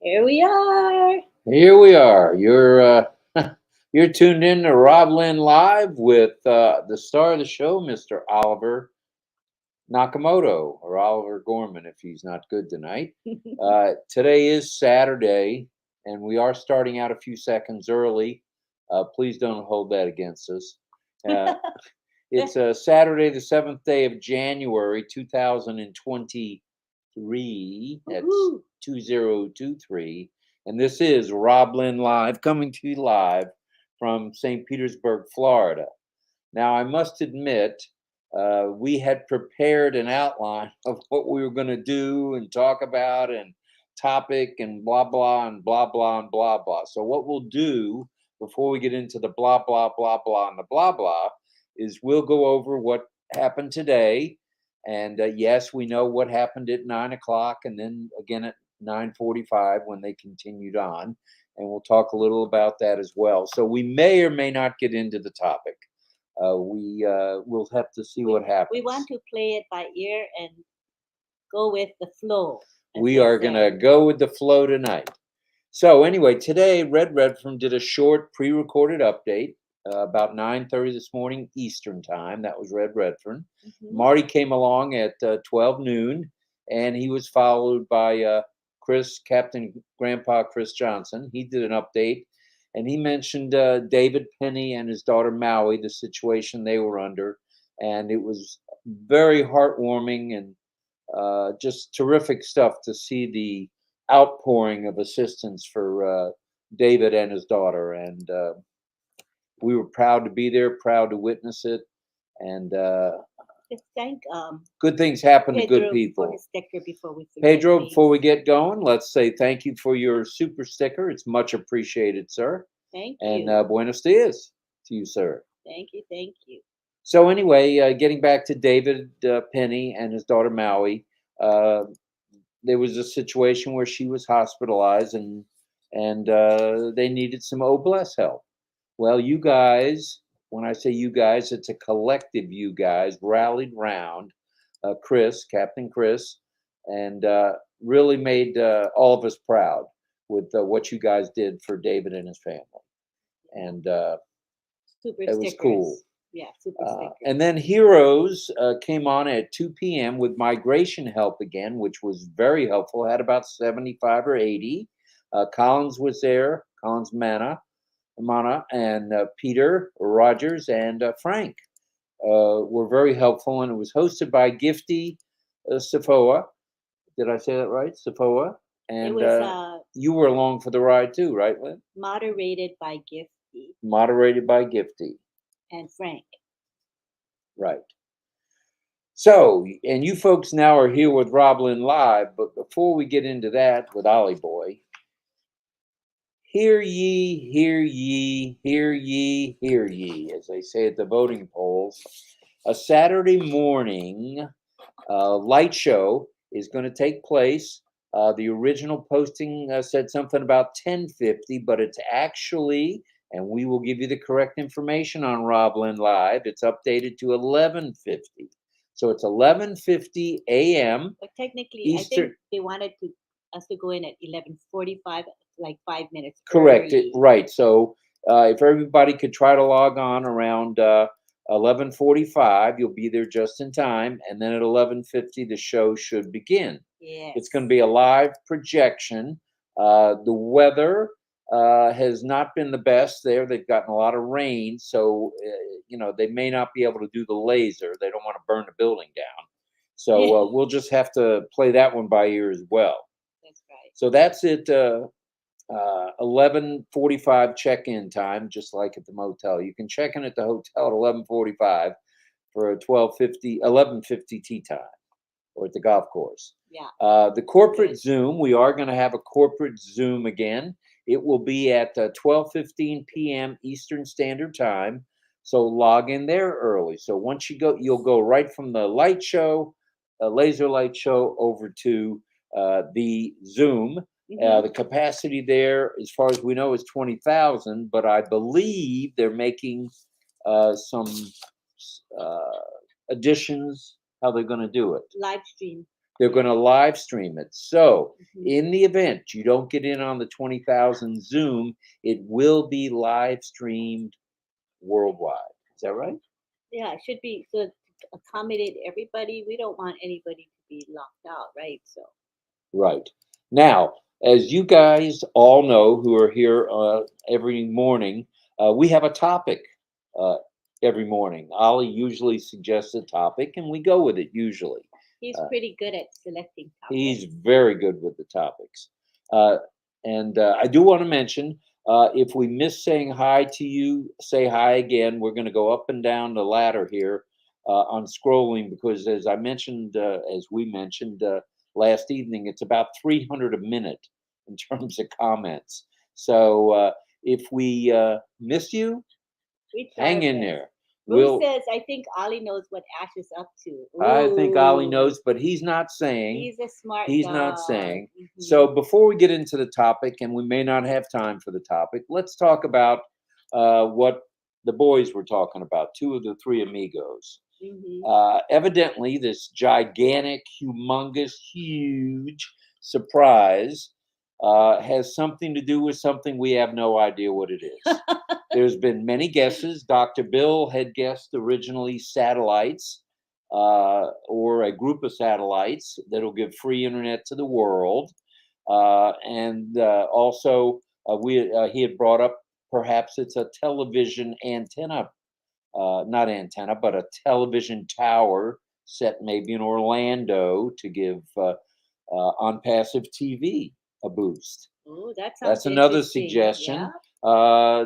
Here we are. Here we are. You're you're tuned in to RobLynn Live with the star of the show, Mr. Oliver Nakamoto, or Oliver Gorman if he's not good tonight. Today is Saturday, and we are starting out a few seconds early. Please don't hold that against us. Uh, it's Saturday, the 7th day of January, 2023. That's Woohoo. 2023. And this is RobLynn Live, coming to you live from St. Petersburg, Florida. Now, I must admit, we had prepared an outline of what we were going to do and talk about and topic and blah, blah, and blah, blah, and blah, blah. So, what we'll do before we get into the blah, blah, blah, blah, and the blah, blah is we'll go over what happened today. And yes, we know what happened at 9 o'clock and then again at 9:45 when they continued on. And we'll talk a little about that as well. So, we may or may not get into the topic. We'll have to see what happens. We want to play it by ear and go with the flow. We are going to go with the flow tonight. So anyway, today Red Redfern did a short pre-recorded update about 9:30 this morning Eastern time. That was Red Redfern. Mhm. Marty came along at 12 noon, and he was followed by Captain Grandpa Chris Johnson. He did an update. And he mentioned David Penny and his daughter Maui, the situation they were under. And it was very heartwarming and just terrific stuff to see the outpouring of assistance for David and his daughter. And we were proud to be there, proud to witness it. And Just thank good things happen to Pedro good people. for his sticker before we forget, Pedro, please. before we get going, let's say thank you for your super sticker. It's much appreciated, sir. Thank And you. buenos dias to you, sir. Thank you. Thank you. So anyway, getting back to David Penny and his daughter Maui, there was a situation where she was hospitalized and they needed some OBLES help. Well, you guys, when I say you guys, it's a collective you guys rallied round Captain Chris, and really made all of us proud with what you guys did for David and his family. And Super it was stickers. cool. Yeah, super stickers. And then Heroes came on at 2 p.m. with migration help again, which was very helpful. Had about 75 or 80. Collins was there, Collins Mana, and Peter Rogers and Frank were very helpful. And it was hosted by Gifty Safoa. Did I say that right? Safoa? And It was you were along for the ride too, right, Lynn? moderated by Gifty Moderated by Gifty. and Frank. Right. So, and you folks now are here with RobLynn Live, but before we get into that with Ollie Boy, hear ye, hear ye, hear ye, hear ye, as they say at the voting polls. A Saturday morning light show is going to take place. The original posting said something about 10:50, but it's actually, and we will give you the correct information on RobLynn Live, it's updated to 11:50. So it's 11:50 a.m. But technically, Eastern. I think they wanted us to go in at 11:45, like 5 minutes. Correct. early. Right. So if everybody could try to log on around 11:45, you'll be there just in time. And then at 11:50, the show should begin. Yes. It's going to be a live projection. The weather has not been the best there. They've gotten a lot of rain. So, they may not be able to do the laser. They don't want to burn the building down. So we'll just have to play that one by ear as well. That's right. So that's it. 11:45 check-in time, just like at the motel. You can check in at the hotel at 11:45 for a 11:50 tea time, or at the golf course. Yeah. The corporate Zoom, we are going to have a corporate Zoom again. It will be at 12:15 p.m. Eastern Standard Time. So log in there early. So once you go, you'll go right from the light show, laser light show, over to the Zoom. Mhm. The capacity there, as far as we know, is 20,000, but I believe they're making some additions. How they're going to do it? Live stream. They're going to live stream it. So Mhm. in the event you don't get in on the 20,000 Zoom, it will be live streamed worldwide. Is that right? Yeah, it should be so to accommodate everybody. We don't want anybody to be locked out, right? So Right. Now, as you guys all know who are here every morning, we have a topic uh, every morning. Ollie usually suggests a topic and we go with it usually. he's Uh, pretty good at selecting He's topics. very good with the topics. Uh, and I do want to mention if we miss saying hi to you, say hi again. We're going to go up and down the ladder here on scrolling because, as I mentioned, as we mentioned last evening, it's about 300 a minute in terms of comments. So if we miss you, We try hang our in best. there. Bruce We'll. says, "I think Ollie knows what Ash is up to." I think Ollie Ooh, knows, but he's not saying. he's a smart He's not dog. saying. Mhm. So before we get into the topic, and we may not have time for the topic, let's talk about what the boys were talking about. Two of the three amigos. Mhm. Evidently, this gigantic, humongous, huge surprise has something to do with something we have no idea what it is. There's been many guesses. Dr. Bill had guessed originally satellites or a group of satellites that'll give free internet to the world. And also, he had brought up perhaps it's a television antenna, not antenna, but a television tower set maybe in Orlando to give on passive TV a boost. Oh, that sounds That's another interesting. Yeah. suggestion.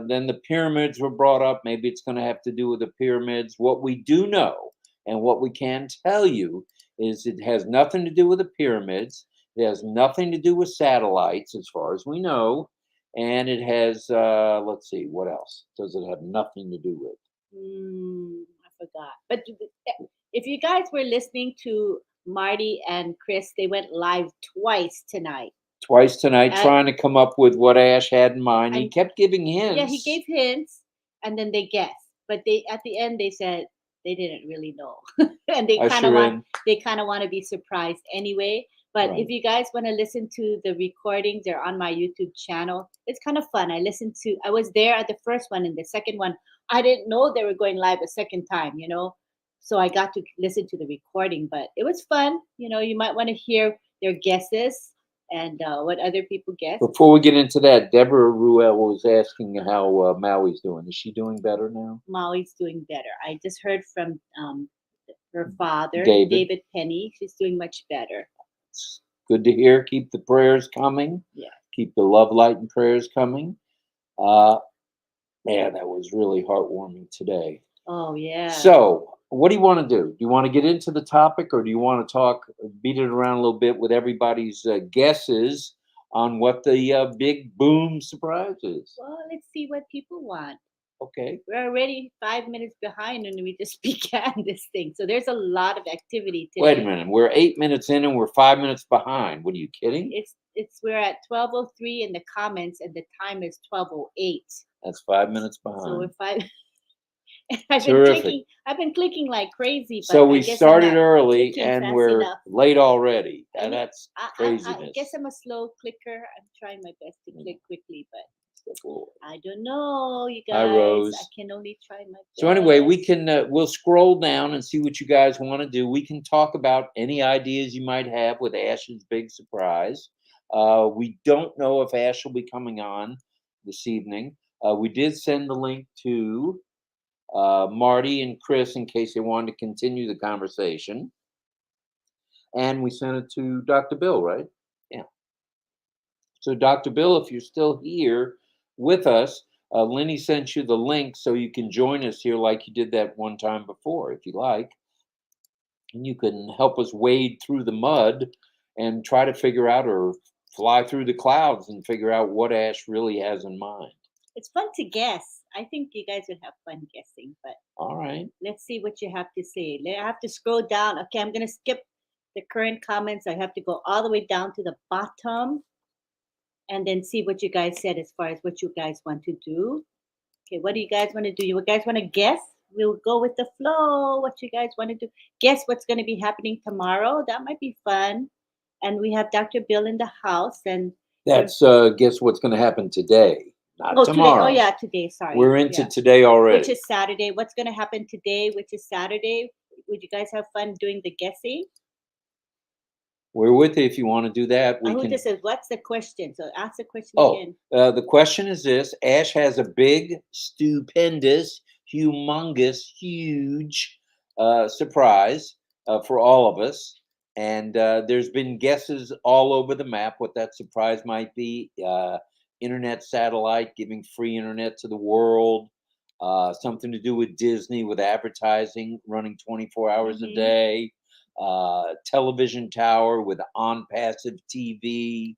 Then the pyramids were brought up. Maybe it's going to have to do with the pyramids. What we do know and what we can tell you is it has nothing to do with the pyramids. It has nothing to do with satellites, as far as we know. And it has, let's see, what else does it have nothing to do with? I forgot. But if you guys were listening to Marty and Chris, they went live twice tonight. Twice tonight, At, trying to come up with what Ash had in mind. He and kept giving yeah, he hints. gave hints, and then they guessed. But they at the end they said they didn't really know, and Usher in. they kind of want to be surprised anyway. But Right. if you guys want to listen to the recordings, they're on my YouTube channel. It's kind of fun. I was there at the first one and the second one. I didn't know they were going live a second time, So I got to listen to the recording, but it was fun. You might want to hear their guesses and what other people guess. Before we get into that, Deborah Ruel was asking how Maui's doing. Is she doing better now? Maui's doing better. I just heard from her father, David. David Penny. She's doing much better. It's good to hear. Keep the prayers coming. Yeah. Keep the love, light, and prayers coming. Yeah, that was really heartwarming today. Oh, yeah. So, what do you want to do? Do you want to get into the topic, or do you want to talk, beat it around a little bit with everybody's guesses on what the big boom surprise is? Well, let's see what people want. Okay. We're already 5 minutes behind and we just began this thing. So there's a lot of activity today. Wait a minute. We're 8 minutes in and we're 5 minutes behind. What are you kidding? We're at 12:03 in the comments and the time is 12:08. That's 5 minutes behind. So we're 5 Terrific. I've been clicking like crazy. But So we started early and we're enough. late already. And that's I craziness. guess I'm a slow clicker. I'm trying my best to click quickly, but Cool. I don't know, you guys. Hi, Rose. I can only try my best. So anyway, we'll scroll down and see what you guys want to do. We can talk about any ideas you might have with Ash's big surprise. We don't know if Ash will be coming on this evening. We did send the link to Marty and Chris in case they wanted to continue the conversation. And we sent it to Dr. Bill, right? Yeah. So Dr. Bill, if you're still here with us, Lenny sent you the link so you can join us here like you did that one time before, if you like. And you can help us wade through the mud and try to figure out or fly through the clouds and figure out what Ash really has in mind. It's fun to guess. I think you guys would have fun guessing, but all right. Let's see what you have to say. I have to scroll down. Okay, I'm going to skip the current comments. I have to go all the way down to the bottom and then see what you guys said as far as what you guys want to do. Okay, what do you guys want to do? You guys want to guess? we'll go with the flow. What you guys want to do? Guess what's going to be happening tomorrow? That might be fun. And we have Dr. Bill in the house, and That's guess what's going to happen today, not oh, today. Oh, tomorrow. yeah, today. Sorry. We're into Yeah. today already. Which is Saturday. What's going to happen today, which is Saturday? Would you guys have fun doing the guessing? We're with you if you want to do that. We Who can. this is? What's the question? So ask the question Oh, again. the question is this: Ash has a big, stupendous, humongous, huge surprise for all of us. And there's been guesses all over the map what that surprise might be. Internet satellite giving free internet to the world. Something to do with Disney with advertising running 24 hours a day. Television tower with ONPASSIVE TV.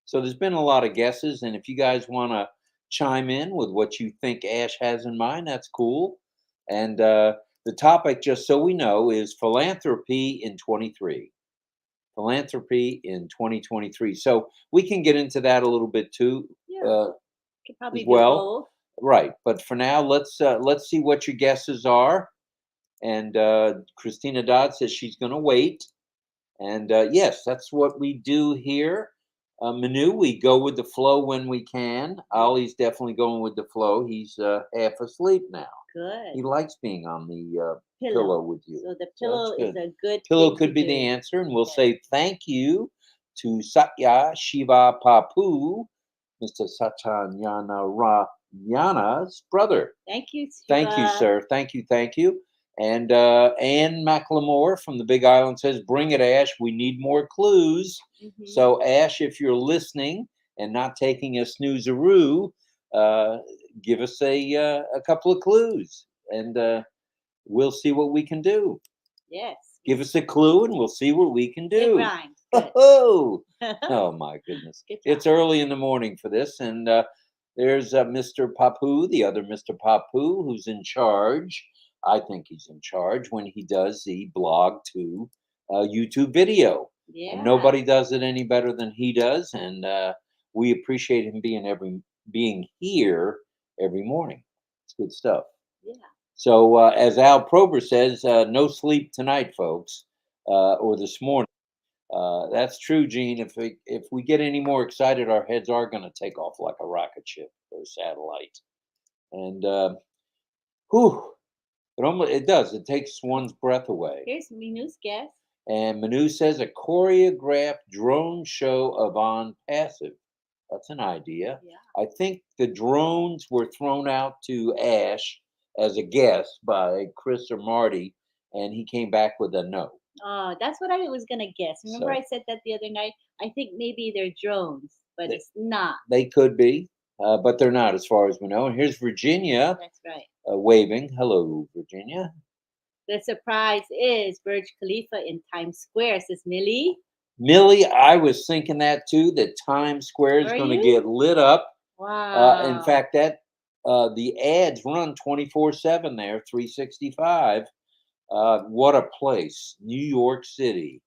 So there's been a lot of guesses, and if you guys want to chime in with what you think Ash has in mind, that's cool. And the topic, just so we know, is philanthropy in 23. Philanthropy in 2023. So we can get into that a little bit too, Could probably as do well. both. Right. But for now, let's see what your guesses are. And Christina Dodd says she's going to wait. And yes, that's what we do here. Manu, we go with the flow when we can. Ollie's definitely going with the flow. He's half asleep now. Good. He likes being on the pillow with you. So the that's pillow is good. a good Pillow thing could to be do. the answer, and we'll Yes. say thank you to Satya Shiva Papu, Mr. Satyanyana Rayana's brother. Thank you, Thank you, Shiva. sir. Thank you, thank you. And Ann McLemore from the Big Island says, "Bring it, Ash. We need more clues." Mhm. So, Ash, if you're listening and not taking a snoozeroo, give us a couple of clues, and we'll see what we can do. Yes. Give us a clue, and we'll see what we can do. It rhymes. Good. Oh, oh my goodness! Good job. It's early in the morning for this, and there's Mr. Papu, the other Mr. Papu, who's in charge. I think he's in charge when he does the blog to YouTube video. Yeah. And nobody does it any better than he does, and we appreciate him being here every morning. It's good stuff. Yeah. So as Al Prober says, no sleep tonight, folks, or this morning. That's true, Gene. If we get any more excited, our heads are going to take off like a rocket ship or a satellite. And whew, it does. It takes one's breath away. Here's Minu's guess. And Manu says a choreographed drone show of ONPASSIVE. That's an idea. Yeah. I think the drones were thrown out to Ash as a guess by Chris or Marty, and he came back with a no. Oh, that's what I was gonna guess. Remember, So- I said that the other night. I think maybe they're drones, but They- it's not. They could be, but they're not, as far as we know. And here's Virginia That's right. waving. Hello, Virginia. The surprise is Burj Khalifa in Times Square, says Millie. Millie, I was thinking that too, that Times Square is Were going to you? get lit up. Wow. In fact, that the ads run 24/7 there, 365. What a place. New York City.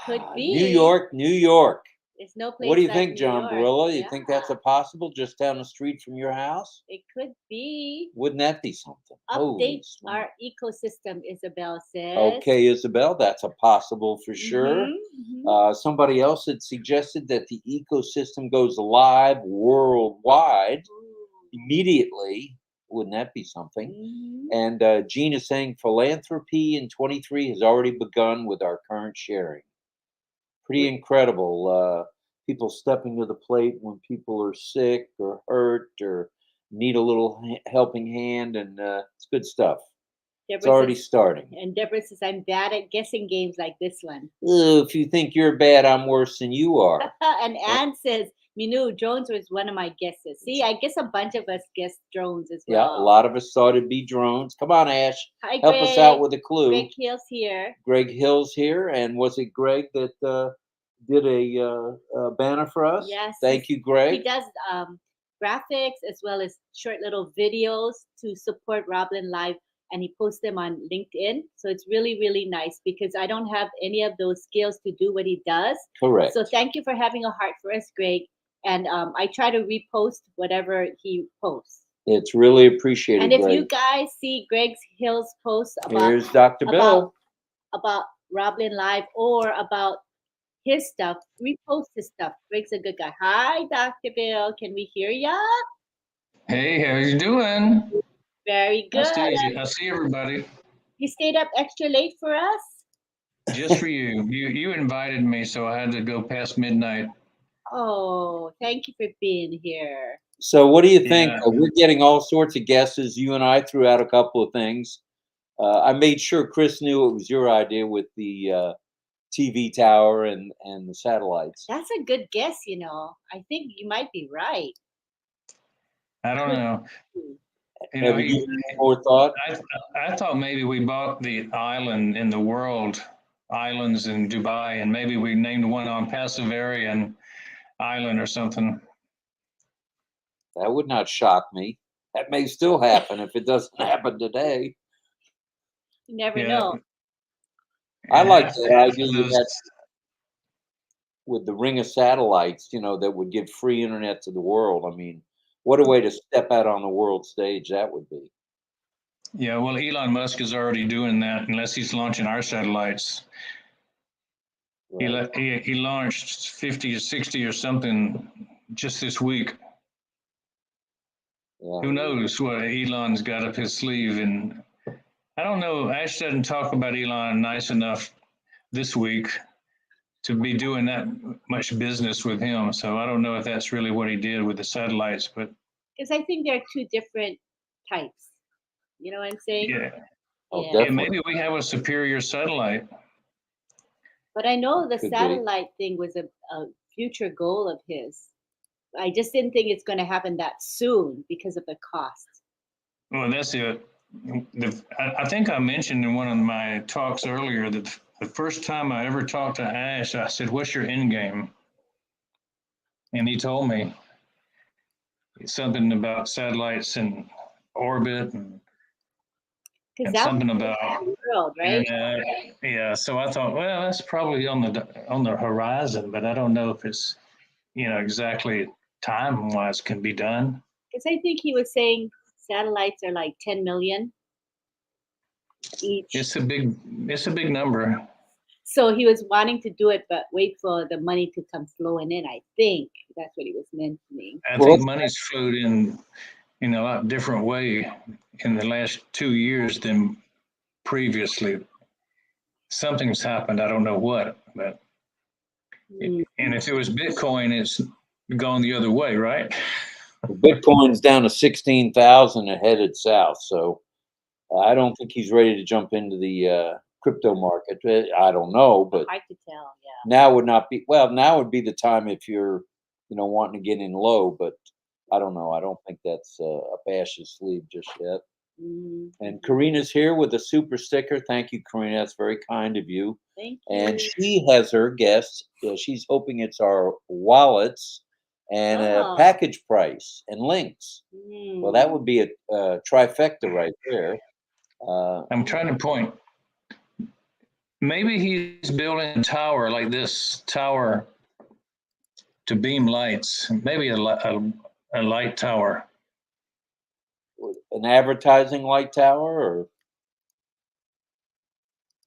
Could be. New York, New York. There's no place. What do you like think, New John York. Barilla? You think that's a Yeah. possible just down the street from your house? It could be. Wouldn't that be something? Holy Update smokes. our ecosystem, Isabel says. Okay, Isabel, that's a possible for sure. Mhm, mhm. Somebody else had suggested that the ecosystem goes live worldwide Ooh. immediately. Wouldn't that be something? Mhm. And Gene is saying philanthropy in 23 has already begun with our current sharing. Pretty incredible. People stepping to the plate when people are sick or hurt or need a little helping hand, and it's good stuff. It's Deborah already says, starting. and Deborah says, I'm bad at guessing games like this one. Ugh, if you think you're bad, I'm worse than you are. And Anne says, Minu, drones was one of my guesses. See, I guess a bunch of us guessed drones as Yeah, well. a lot of us thought it'd be drones. Come on, Ash, Hi, help us out Greg. with a clue. Greg Hill's here. Greg Hill's here, and was it Greg that did a banner for us? Yes. Thank you, Greg. He does graphics as well as short little videos to support RobLynn Live, and he posts them on LinkedIn. So it's really, really nice because I don't have any of those skills to do what he does. Correct. So thank you for having a heart for us, Greg. And I try to repost whatever he posts. It's really appreciated, And if Greg. you guys see Greg's Hill's post Here's Dr. Bill. about RobLynn Live or about his stuff, repost his stuff. Greg's a good guy. Hi, Dr. Bill. Can we hear ya? Hey, how you doing? Very good. I see everybody. You stayed up extra late for us? Just for you. You invited me, so I had to go past midnight. Oh, thank you for being here. So what do you think? Yeah. We're getting all sorts of guesses. You and I threw out a couple of things. I made sure Chris knew it was your idea with the TV tower and the satellites. That's a good guess, you know. I think you might be right. I don't know. Have you given it more thought? I thought maybe we bought the island in the world, islands in Dubai, and maybe we named one on ONPASSIVE island or something. That would not shock me. That may still happen if it doesn't happen today. You never know. I like that idea you had with the ring of satellites, you know, that would give free internet to the world. I mean, what a way to step out on the world stage that would be. Yeah, well, Elon Musk is already doing that unless he's launching our satellites. Right. He launched 50 or 60 or something just this week. Yeah. Who knows what Elon's got up his sleeve? And I don't know. Ash doesn't talk about Elon nice enough this week to be doing that much business with him. So I don't know if that's really what he did with the satellites, but Because I think there are two different types. You know what I'm saying? yeah. Oh, Yeah. Yeah, definitely. maybe we have a superior satellite. But I know the Could be. satellite thing was a future goal of his. I just didn't think it's going to happen that soon because of the cost. Well, that's it. I think I mentioned in one of my talks earlier that the first time I ever talked to Ash, I said, "What's your end game?" And he told me something about satellites and orbit and Because that something was about the world, right? internet. Yeah, so I thought, well, that's probably on the horizon, but I don't know if it's exactly time-wise can be done. Because I think he was saying satellites are like 10 million each. It's a big number. So he was wanting to do it, but wait for the money to come flowing in. I think that's what he was mentioning. I think money's flowed in a lot different way in the last 2 years than previously. Something's happened. I don't know what, but and if it was Bitcoin, it's gone the other way, right? Bitcoin's down to 16,000 and headed south. So I don't think he's ready to jump into the crypto market. I don't know, but Hard to tell. Yeah. now would not be, well, now would be the time if you're, wanting to get in low, but I don't know. I don't think that's up Ash's sleeve just yet. And Karina's here with a super sticker. Thank you, Karina. That's very kind of you. Thank you. And she has her guess. She's hoping it's our wallets and a package price and links. Well, that would be a trifecta right there. I'm trying to point. Maybe he's building a tower like this tower to beam lights. Maybe a light tower. An advertising light tower,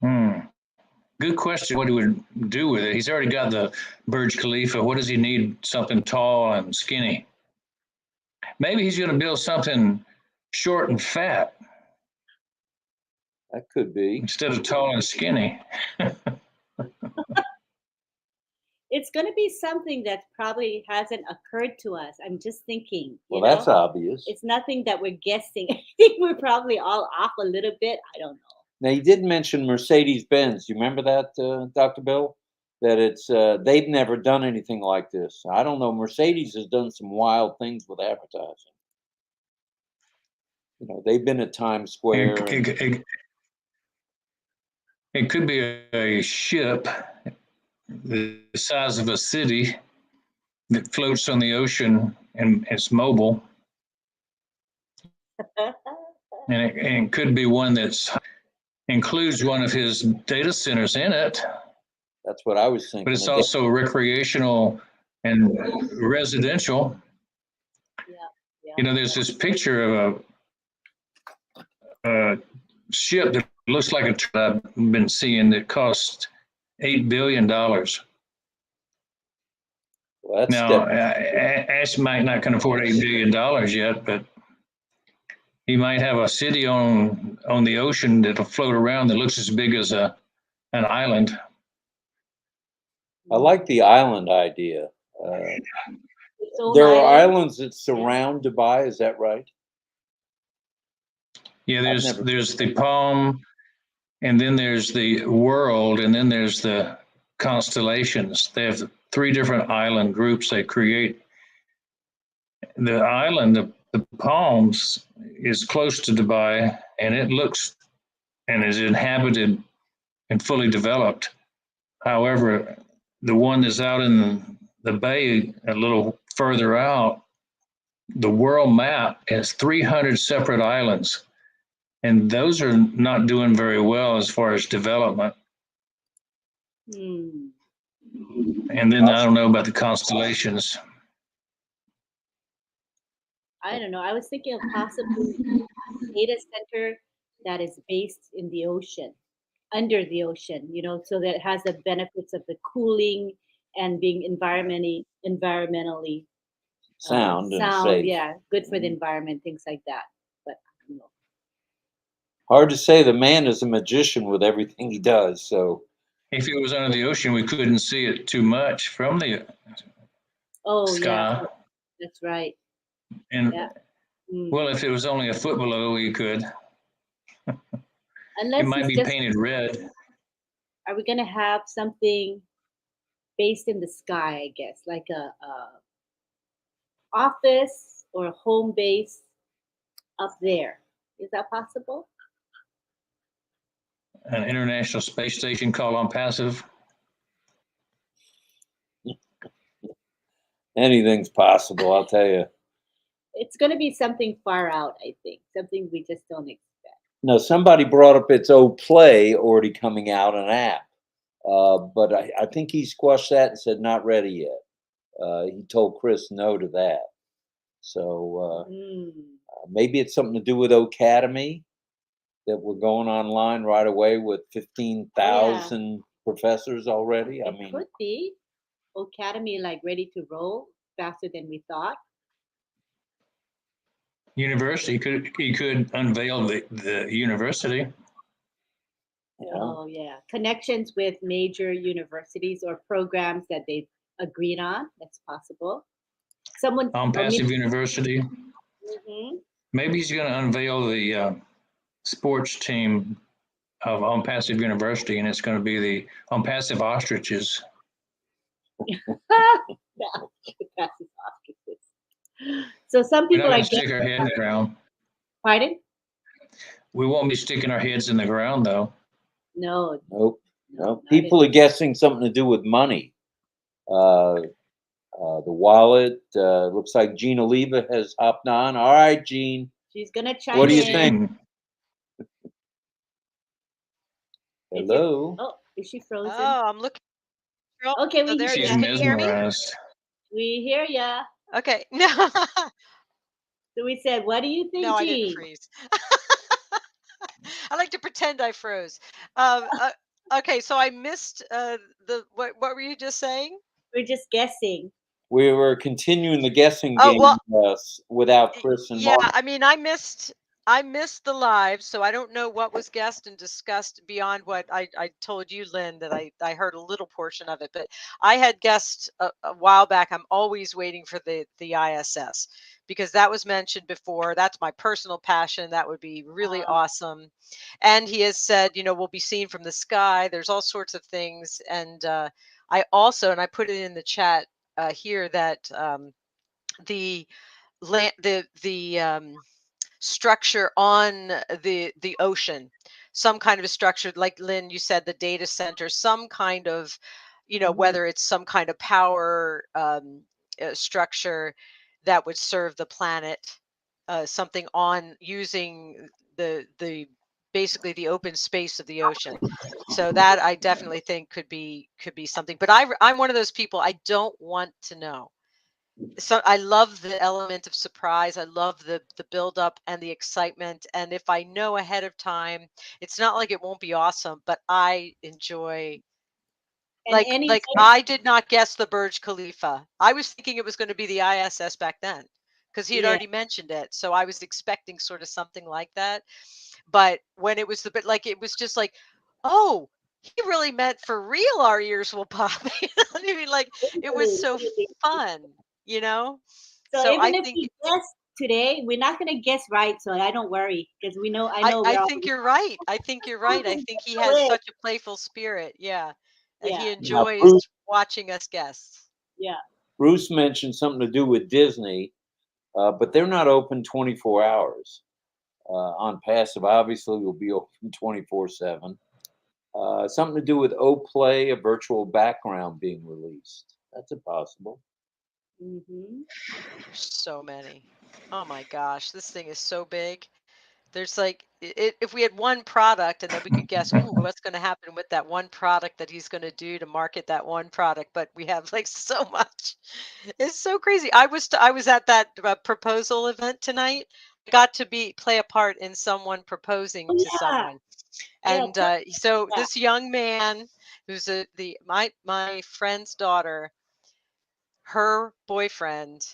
or? Good question. What he would do with it? He's already got the Burj Khalifa. What does he need? Something tall and skinny. Maybe he's going to build something short and fat. That could be. Instead of tall and skinny. It's going to be something that probably hasn't occurred to us. I'm just thinking. Well, that's obvious. It's nothing that we're guessing. I think we're probably all off a little bit. I don't know. Now, you did mention Mercedes-Benz. You remember that, Dr. Bill? That it's they've never done anything like this. I don't know. Mercedes has done some wild things with advertising. They've been at Times Square. It could be a ship the size of a city that floats on the ocean and it's mobile. And it could be one that's includes one of his data centers in it. That's what I was thinking. But it's also recreational and residential. You know, there's this picture of a ship that looks like a truck I've been seeing that cost $8 billion. Well, that's Now, Ash might not can afford $8 billion yet, but he might have a city on the ocean that'll float around that looks as big as an island. I like the island idea. Its own There are island. islands that surround Dubai. Is that right? Yeah, never- there's the Palm, and then there's the World, and then there's the constellations. They have 3 different island groups they create. The island, the Palms, is close to Dubai, and it looks and is inhabited and fully developed. However, the one that's out in the bay a little further out, the world map has 300 separate islands, and those are not doing very well as far as development. Hmm. And then I don't know about the constellations. I don't know. I was thinking of possibly a data center that is based in the ocean, under the ocean, you know, so that it has the benefits of the cooling and being environmentally Sound and sound. safe. Yeah, good for the environment, things like that. But you know, Hard to say. The man is a magician with everything he does. So If it was under the ocean, we couldn't see it too much from the oh yeah, sky. that's right. And Yeah. Mm. well, if it was only a foot below, we could. It Unless might it's be just, painted red. are we gonna have something based in the sky? I guess like a office or a home base up there. Is that possible? An international space station called ONPASSIVE. anything's possible, I'll tell you. It's going to be something far out, I think. Something we just don't expect. No, somebody brought up its old play already coming out, an app. But I think he squashed that and said not ready yet. He told Chris no to that. So maybe it's something to do with Academy, that we're going online right away with 15,000 professors already. I It mean, could be Academy like ready to roll faster than we thought. University he could unveil the university. yeah. Oh yeah, connections with major universities or programs that they've agreed on. That's possible. Someone ONPASSIVE University. Mhm. Maybe he's going to unveil the sports team of ONPASSIVE University, and it's going to be the ONPASSIVE Ostriches. Passive ostriches. So some We're not people going are to stick our head in the ground. pardon? We won't be sticking our heads in the ground, though. No, Nope. Nope. not People are guessing something to do with money. The wallet. Looks like Gina Leva has hopped on. All right, Gene. she's gonna chime What do you in. think? Is Hello. Oh, is she frozen? Oh, I'm looking. Okay, we there hear you She's go. ya. Can you hear me? mesmerized. We hear ya. Okay. No, So we said, what do you think, no, I didn't Gene? freeze. I like to pretend I froze. Okay, so I missed the what were you just saying? We're just guessing. We were continuing the guessing Oh, game well, without Chris and yeah, Mark. I mean, I missed the live, so I don't know what was guessed and discussed beyond what I told you, Lynn, that I heard a little portion of it. But I had guessed a while back. I'm always waiting for the ISS because that was mentioned before. That's my personal passion. That would be really awesome. And he has said, you know, we'll be seen from the sky. There's all sorts of things. And I also, and I put it in the chat here that the structure on the ocean, some kind of a structure, like Lynn, you said, the data center, some kind of, you know, whether it's some kind of power structure that would serve the planet, something on using the basically the open space of the ocean. So that I definitely think could be something. But I'm one of those people, I don't want to know. so I love the element of surprise. I love the build up and the excitement. And if I know ahead of time, it's not like it won't be awesome, but I enjoy And any like I did not guess the Burj Khalifa. I was thinking it was going to be the ISS back then because he had yeah, already mentioned it. So I was expecting sort of something like that. But when it was the bit like it was just like, oh, he really meant for real our ears will pop. You know what I mean? Like it was totally, so totally. fun, you know? So So even I if think we guess today, we're not gonna guess right. So I don't worry because we know. I know I we're all think you're right. I think you're right. I something think he to has it. such a playful spirit. Yeah. And Yeah, he Now, enjoys watching us guess. yeah. Bruce mentioned something to do with Disney, but they're not open 24 hours. On Passive, obviously, will be open 24/7. Something to do with Play, a virtual background being released. That's impossible. Hmm. So many. Oh my gosh, this thing is so big. There's like if we had one product and then we could guess, ooh, what's going to happen with that one product that he's going to do to market that one product, but we have like so much. It's so crazy. I was at that proposal event tonight. I got to be play a part in someone proposing Oh to yeah, someone. yeah. And Tell me so that. this young man who's the my friend's daughter, her boyfriend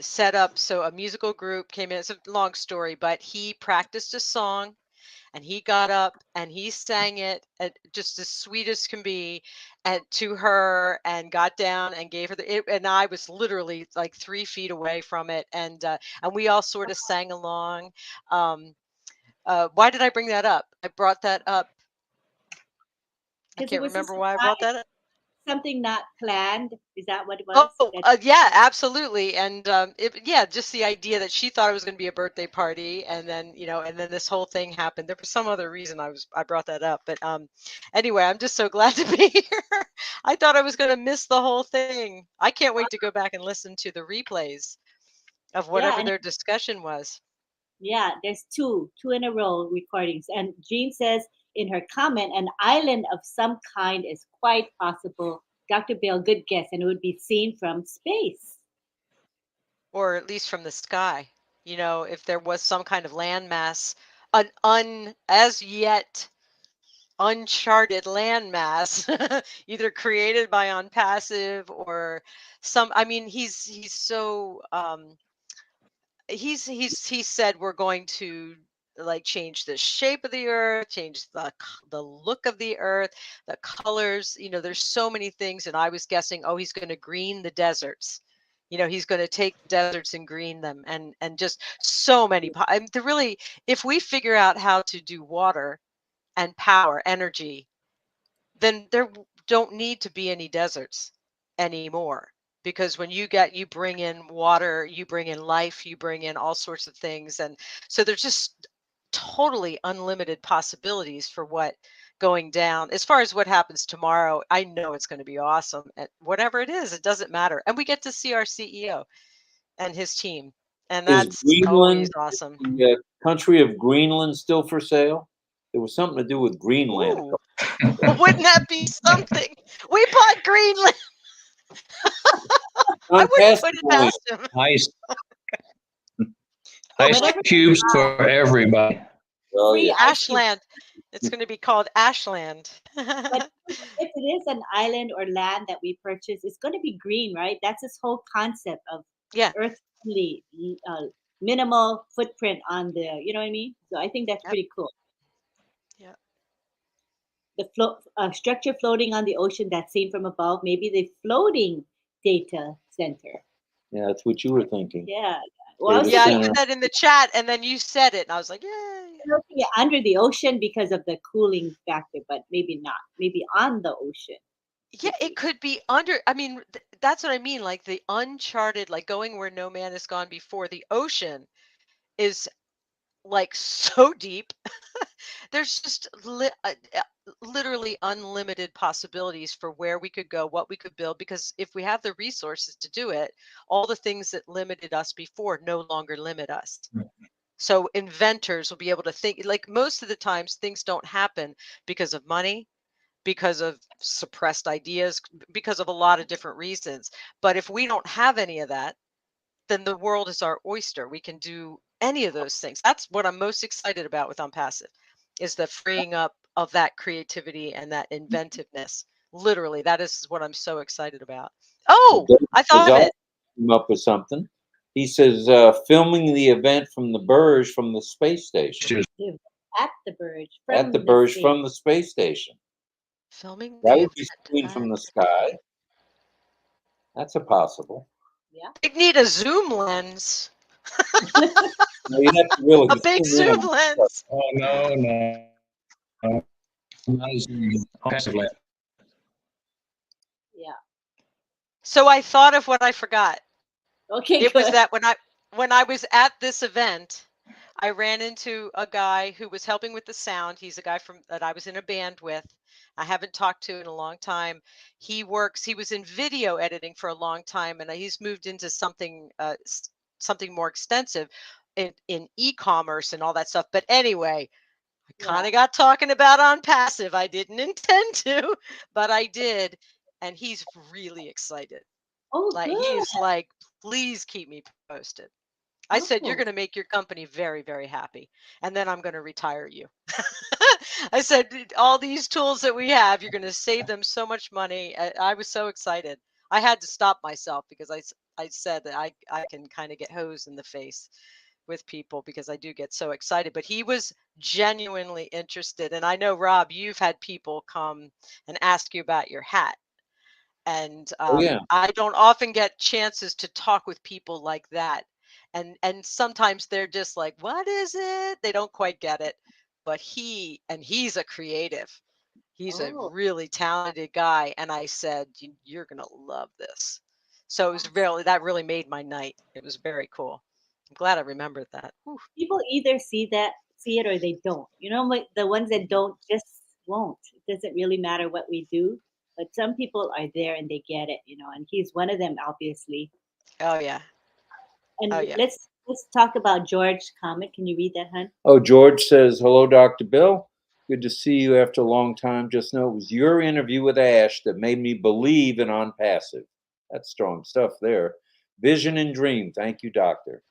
set up so a musical group came in. It's a long story, but he practiced a song and he got up and he sang it at just as sweet as can be and to her and got down and gave her and I was literally like 3 feet away from it and we all sort of sang along. um why did I bring that up? I brought that up. I Because it can't was a remember why I brought surprise, that up. something not planned. Is that what it Oh, was? That yeah, absolutely. And yeah, just the idea that she thought it was going to be a birthday party, and then and then this whole thing happened. There was some other reason I brought that up, but anyway, I'm just so glad to be here. I thought I was going to miss the whole thing. I can't wait to go back and listen to the replays of yeah, whatever and their discussion was. yeah. There's two in a row recordings. And Jean says in her comment, an island of some kind is quite possible. Dr. Bill, good guess, and it would be seen from space. Or at least from the sky. If there was some kind of landmass, as yet uncharted landmass, either created by ONPASSIVE or I mean, he's so he said we're going to like change the shape of the earth, change the look of the earth, the colors. There's so many things, and I was guessing, oh, he's going to green the deserts. He's going to take deserts and green them, and just so many. I mean, really, if we figure out how to do water and power, energy, then there don't need to be any deserts anymore, because when you bring in water, you bring in life, you bring in all sorts of things. And so there's just totally unlimited possibilities for what going down. As far as what happens tomorrow, I know it's going to be awesome. And whatever it is, it doesn't matter, and we get to see our CEO and his team, and Is that's always Greenland, awesome. the country of Greenland, still for sale? There was something to do with Greenland. Ooh, wouldn't that be something? We bought Greenland. I wouldn't Unpassable put it land. past him. Ice, So ice whatever cubes for everybody. Oh free yeah. ice cube. Ashland. It's going to be called Ashland. But if it is an island or land that we purchase, it's going to be green, right? That's this whole concept of Yeah. earth friendly, minimal footprint on the, you know what I mean? So I think that's Yep. pretty cool. Yep. The structure floating on the ocean that's seen from above, maybe the floating data center. Yeah, that's what you were thinking. Yeah. Well, I was Data Yeah, I thinking put center. that in the chat, and then you said it, and I was like, yay. looking at under the ocean because of the cooling factor, but maybe not. Maybe on the ocean. Yeah, it could be under. I mean, that's what I mean. Like the uncharted, like going where no man has gone before. The ocean is like so deep. There's just literally unlimited possibilities for where we could go, what we could build, because if we have the resources to do it, all the things that limited us before no longer limit us. So inventors will be able to think, like most of the times things don't happen because of money. because of suppressed ideas, because of a lot of different reasons. But if we don't have any of that, then the world is our oyster. We can do any of those things. That's what I'm most excited about with ONPASSIVE, is the freeing up of that creativity and that inventiveness. Literally, that is what I'm so excited about. Oh, I thought of it. Came up with something. He says, filming the event from the Burj from the space station. At the Burj. At the Burj from the space station. Filming That the would be seen from the sky. That's a possible. Yeah. They need a zoom lens. No, you'd have to really A big zoom lens. Oh, no. Not as passive lab. Yeah. So I thought of what I forgot. Okay. It was that when I was at this event, I ran into a guy who was helping with the sound. He's a guy that I was in a band with. I haven't talked to in a long time. He was in video editing for a long time, and he's moved into something more extensive in e-commerce and all that stuff. But anyway, I kind of got talking about ONPASSIVE. I didn't intend to, but I did. And he's really excited. Oh, like good. He's like, please keep me posted. I said, you're going to make your company very, very happy. And then I'm going to retire you. I said, all these tools that we have, you're going to save them so much money. I was so excited. I had to stop myself because I said that I can kind of get hosed in the face with people because I do get so excited. But he was genuinely interested. And I know, Rob, you've had people come and ask you about your hat. And I don't often get chances to talk with people like that. And sometimes they're just like, what is it? They don't quite get it. But he's a creative. He's a really talented guy. And I said, you're going to love this. So it was that really made my night. It was very cool. I'm glad I remembered that. Whew. People either see it or they don't. You know, like the ones that don't just won't. It doesn't really matter what we do. But some people are there and they get it, and he's one of them, obviously. Oh yeah. And let's talk about George's comment. Can you read that, hon? Oh, George says, hello, Dr. Bill. Good to see you after a long time. Just know it was your interview with Ash that made me believe in ONPASSIVE. That's strong stuff there. Vision and dream. Thank you, doctor.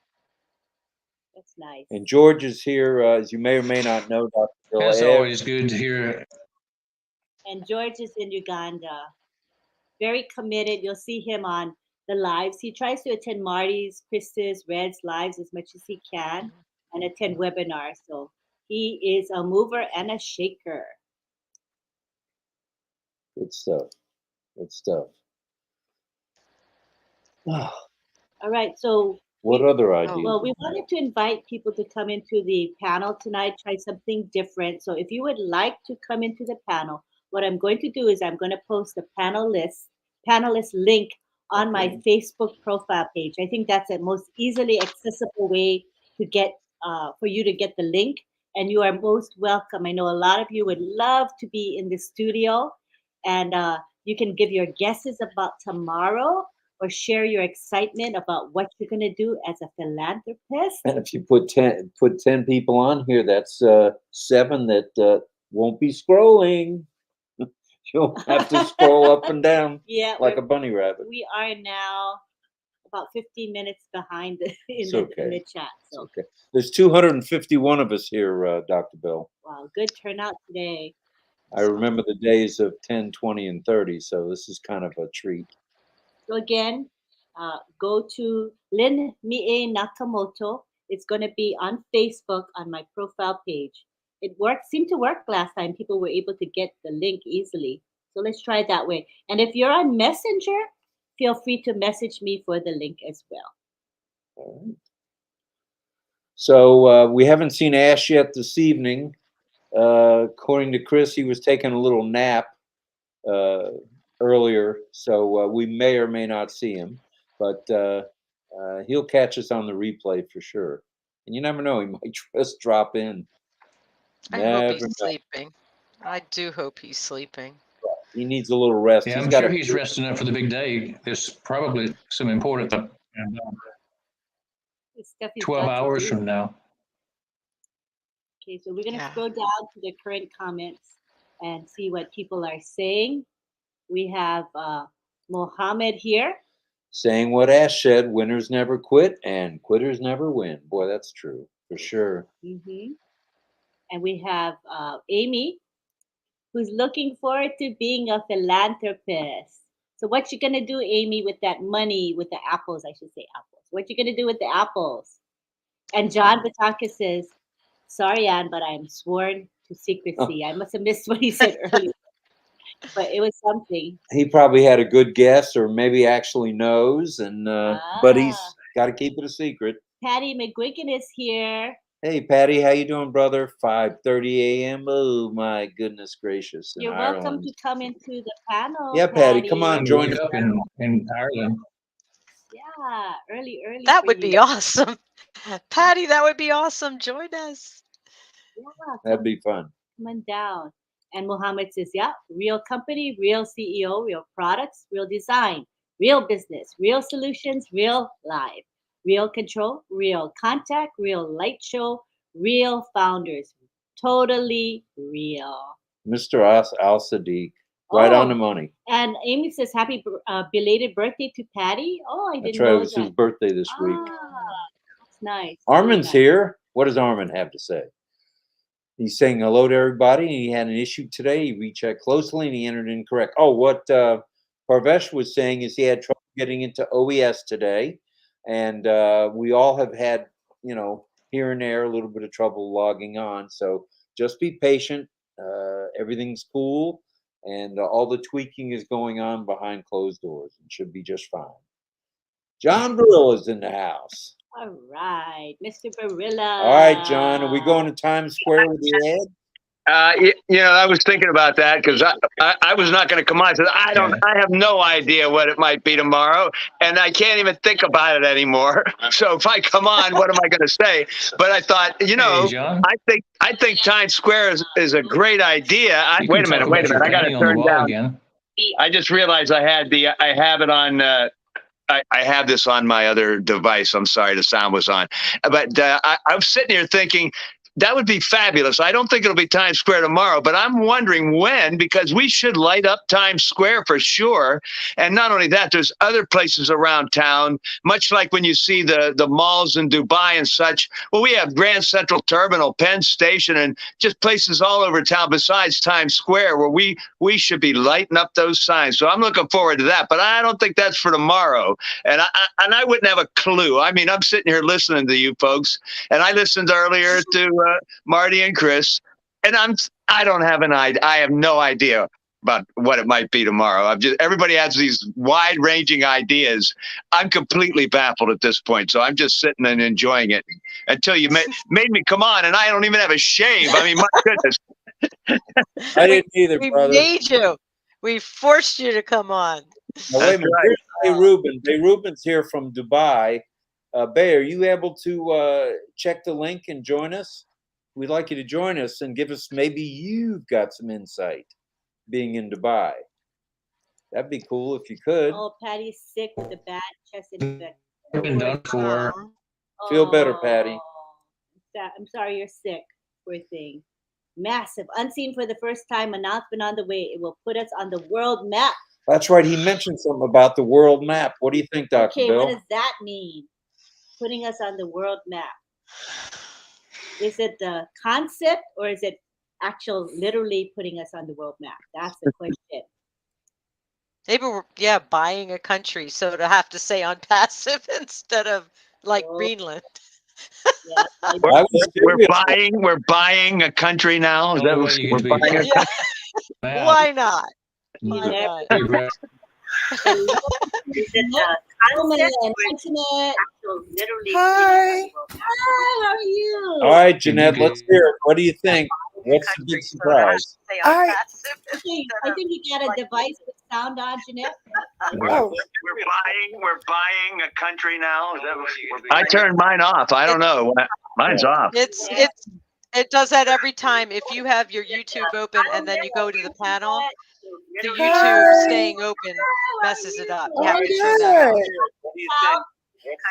That's nice. And George is here, as you may or may not know, Dr. Bill. That's always good to hear. And George is in Uganda. Very committed. You'll see him on the lives. He tries to attend Marty's, Chris's, Red's lives as much as he can and attend webinars. So he is a mover and a shaker. Good stuff. Good stuff. All right. So what other ideas? Well, we wanted to invite people to come into the panel tonight, try something different. So if you would like to come into the panel, what I'm going to do is I'm going to post the panelist link on my Facebook profile page. I think that's the most easily accessible way to get for you to get the link. And you are most welcome. I know a lot of you would love to be in the studio, and you can give your guesses about tomorrow or share your excitement about what you're going to do as a philanthropist. And if you put 10 people on here, that's 7 that won't be scrolling. You'll have to scroll up and down like a bunny rabbit. We are now about 15 minutes behind in the chat. So. Okay. There's 251 of us here, Dr. Bill. Wow, good turnout today. I remember the days of 10, 20, and 30, so this is kind of a treat. So again, go to Lynn Mie Nakamoto. It's going to be on Facebook on my profile page. It seemed to work last time. People were able to get the link easily. So let's try it that way. And if you're on Messenger, feel free to message me for the link as well. All right. So we haven't seen Ash yet this evening. According to Chris, he was taking a little nap earlier, so we may or may not see him, but he'll catch us on the replay for sure. And you never know, he might just drop in. I hope he's sleeping. I do hope he's sleeping. He needs a little rest. Yeah, I'm sure he's resting up for the big day. There's probably some important stuff. 12 hours from now. Okay, so we're going to scroll down to the current comments. and see what people are saying. We have Mohammed here. Saying what Ash said, winners never quit and quitters never win. Boy, that's true for sure. Hmm. And we have Amy, who's looking forward to being a philanthropist. So what you gonna do, Amy, with that money, with the apples? I should say apples. What you gonna do with the apples? And John Bataka says, "Sorry, Anne, but I am sworn to secrecy." I must have missed what he said earlier, but it was something. He probably had a good guess, or maybe actually knows, and but he's Ah. got to keep it a secret. Patty McGuigan is here. Hey, Patty, how you doing, brother? 5:30 a.m. Oh my goodness gracious! In You're Ireland. welcome to come into the panel. Yeah, Patty, come on, join us. Up in Ireland. Yeah, early. That for would be you. awesome. Patty, that would be awesome. Join us. Yeah, That'd be fun. come on down. And Mohammed says, yeah, real company, real CEO, real products, real design, real business, real solutions, real live, real control, real contact, real light show, real founders, totally real. Mr. Al Sadiq, right on the money. And Amy says, happy belated birthday to Patty. Oh, I didn't That's right. know It was that. his birthday this week. That's nice. Armin's nice. here. What does Armin have to say? He's saying hello to everybody. He had an issue today. He rechecked closely and he entered incorrect. Oh, what Parvesh was saying is he had trouble getting into OES today. And we all have had, here and there a little bit of trouble logging on. So just be patient. Everything's cool. And all the tweaking is going on behind closed doors. It should be just fine. John Barilla's in the house. All right, Mr. Barilla. All right, John. Are we going to Times Square with your head? I was thinking about that because I was not going to come on. So I have no idea what it might be tomorrow, and I can't even think about it anymore. So if I come on, what am I going to say? But I thought, I think Times Square is a great idea. Wait a minute. I got to turn down. Again. I just realized I have it on. I have this on my other device. I'm sorry, the sound was on, but I'm sitting here thinking. That would be fabulous. I don't think it'll be Times Square tomorrow, but I'm wondering when, because we should light up Times Square for sure. And not only that, there's other places around town, much like when you see the malls in Dubai and such. Well, we have Grand Central Terminal, Penn Station, and just places all over town besides Times Square where we should be lighting up those signs. So I'm looking forward to that, but I don't think that's for tomorrow. And I wouldn't have a clue. I mean, I'm sitting here listening to you folks, and I listened earlier to Marty and Chris, and I don't have an idea. I have no idea about what it might be tomorrow. Everybody has these wide-ranging ideas. I'm completely baffled at this point, so I'm just sitting and enjoying it until you made me come on, and I don't even have a shave. I mean, my goodness. I didn't either, brother. We made you. We forced you to come on. Now, wait a minute. Here's Bay Rubin. Bay Rubin's here from Dubai. Bay, are you able to check the link and join us? We'd like you to join us and give us, maybe you've got some insight being in Dubai. That'd be cool if you could. Oh, Patty's sick with a bad chest infection. Been done for. Feel better, Patty. I'm sorry you're sick. Poor thing. Massive. Unseen for the first time. Announcement on the way. It will put us on the world map. That's right. He mentioned something about the world map. What do you think, Dr. Bill? What does that mean? Putting us on the world map. Is it the concept or is it actual literally putting us on the world map? That's the question. Maybe we're buying a country, so to have to say ONPASSIVE instead of like Greenland. Yeah, we're buying a country now. Is that what we're buying? Yeah. Why not? Why not? Hi. Hi, how are you? All right, Jeanette, let's hear it. What do you think? What's the big surprise? I think you got a device with sound on, Jeanette. Oh. We're buying a country now. Is that what I turned mine off. I don't know. Mine's off. It does that every time. If you have your YouTube open and then you go to the panel, the YouTube staying open messes it up. You have to turn that off.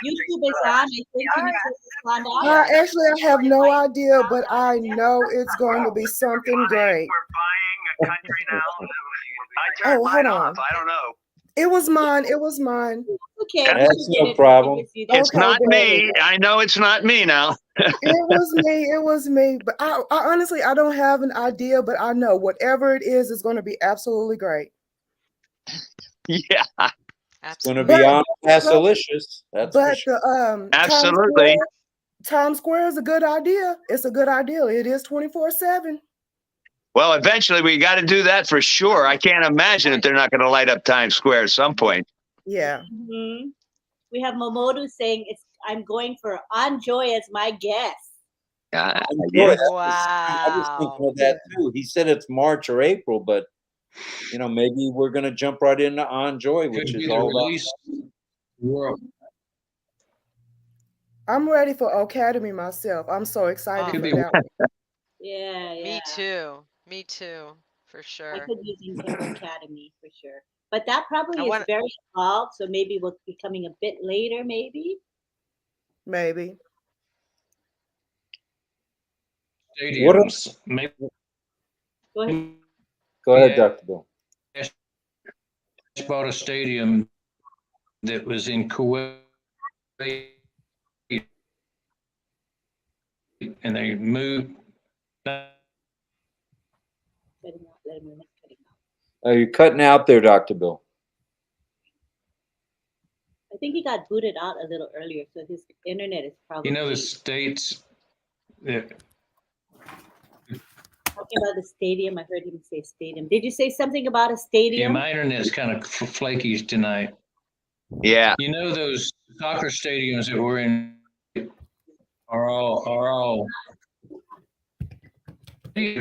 YouTube is on. I think you need to respond off. Actually, I have no idea, but I know it's going to be something great. We're buying a country now? I Oh, turned hold mine on. off. I don't know. It was mine. It was mine. Okay, That's we should no get it. problem. It's Okay, not there we me. go. I know it's not me now. It was me. It was me. But I honestly, I don't have an idea, but I know whatever it is going to be absolutely great. Yeah, It's going to Absolutely. be on Passalicious. That's for But sure. the absolutely. Times Square is a good idea. It's a good idea. It is 24/7. Well, eventually we got to do that for sure. I can't imagine if they're not going to light up Times Square at some point. Yeah. Mhm. We have Momodu saying I'm going for Enjoy as my guest. Yeah. I was thinking Wow. of that too. He said it's March or April, but maybe we're going to jump right into Enjoy, which Could be is the all about. release world. I'm ready for Academy myself. I'm so excited Could for be- that one. Yeah, yeah. Me too. Me too. For I sure. could use input for Academy for sure. But that probably I is wanna- very involved, so maybe we'll be coming a bit later, maybe. Maybe. Stadiums. Maybe Go ahead. Go ahead, Yeah. Dr. Bill. bought a stadium that was in Kuwait, and they moved. Cutting out, let him know it's cutting out. You're cutting out there, Dr. Bill. I think he got booted out a little earlier, so his internet is probably The states that talking about the stadium. I heard him say stadium. Did you say something about a yeah, stadium? my internet's kind of flaky tonight. Yeah. Those soccer stadiums that we're in are all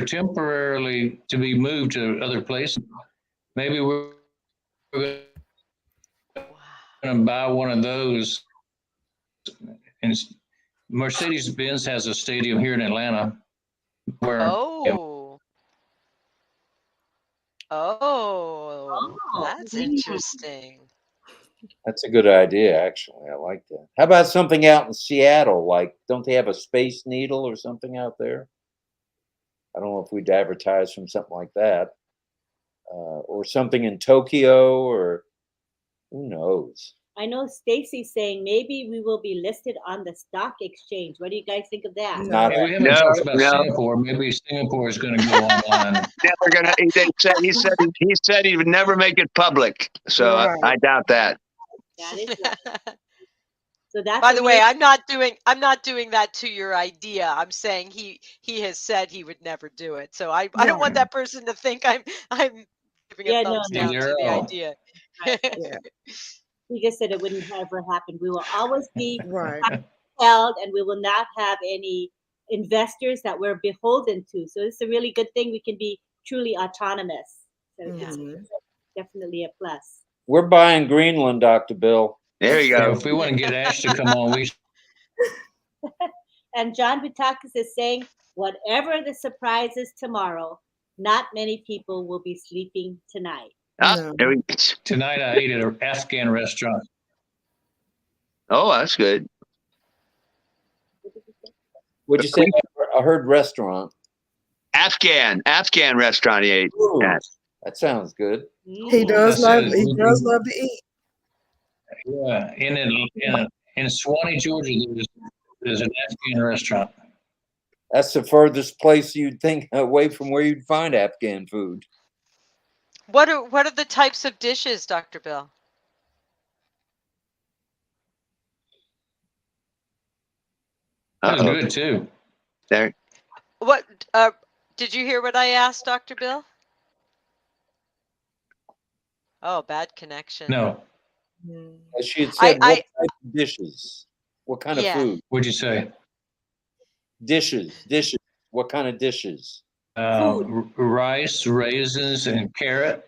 temporarily to be moved to other places. Maybe we're going to buy one of those. And Mercedes-Benz has a stadium here in Atlanta where That's interesting. That's a good idea, actually. I like that. How about something out in Seattle? Like, don't they have a Space Needle or something out there? I don't know if we'd advertise from something like that. Or something in Tokyo, or who knows? I know Stacy's saying maybe we will be listed on the stock exchange. What do you guys think of that? Not we haven't talked about Singapore. Maybe Singapore is going to go online. Never gonna. He said he would never make it public. So I doubt that. That is right. So that's By the way, I'm not doing that to your idea. I'm saying he has said he would never do it. So I don't want that person to think I'm giving a thumbs down to the idea. Yeah. He just said it wouldn't ever happen. We will always be held, and we will not have any investors that we're beholden to. So it's a really good thing. We can be truly autonomous. So it's definitely a plus. We're buying Greenland, Dr. Bill. There you go. If we want to get Ash to come on, we. And John Butakis is saying, whatever the surprise is tomorrow, not many people will be sleeping tonight. Tonight I ate at an Afghan restaurant. Oh, that's good. What'd you say? I heard restaurant. Afghan restaurant he ate. That sounds good. He does love to eat. Yeah, in Swanee, Georgia, there's an Afghan restaurant. That's the furthest place you'd think away from where you'd find Afghan food. What are the types of dishes, Dr. Bill? That was good too. There. What did you hear what I asked, Dr. Bill? Oh, bad connection. No. She had said what type of dishes? What kind of food? What'd you say? Dishes. What kind of dishes? Rice, raisins, and carrots.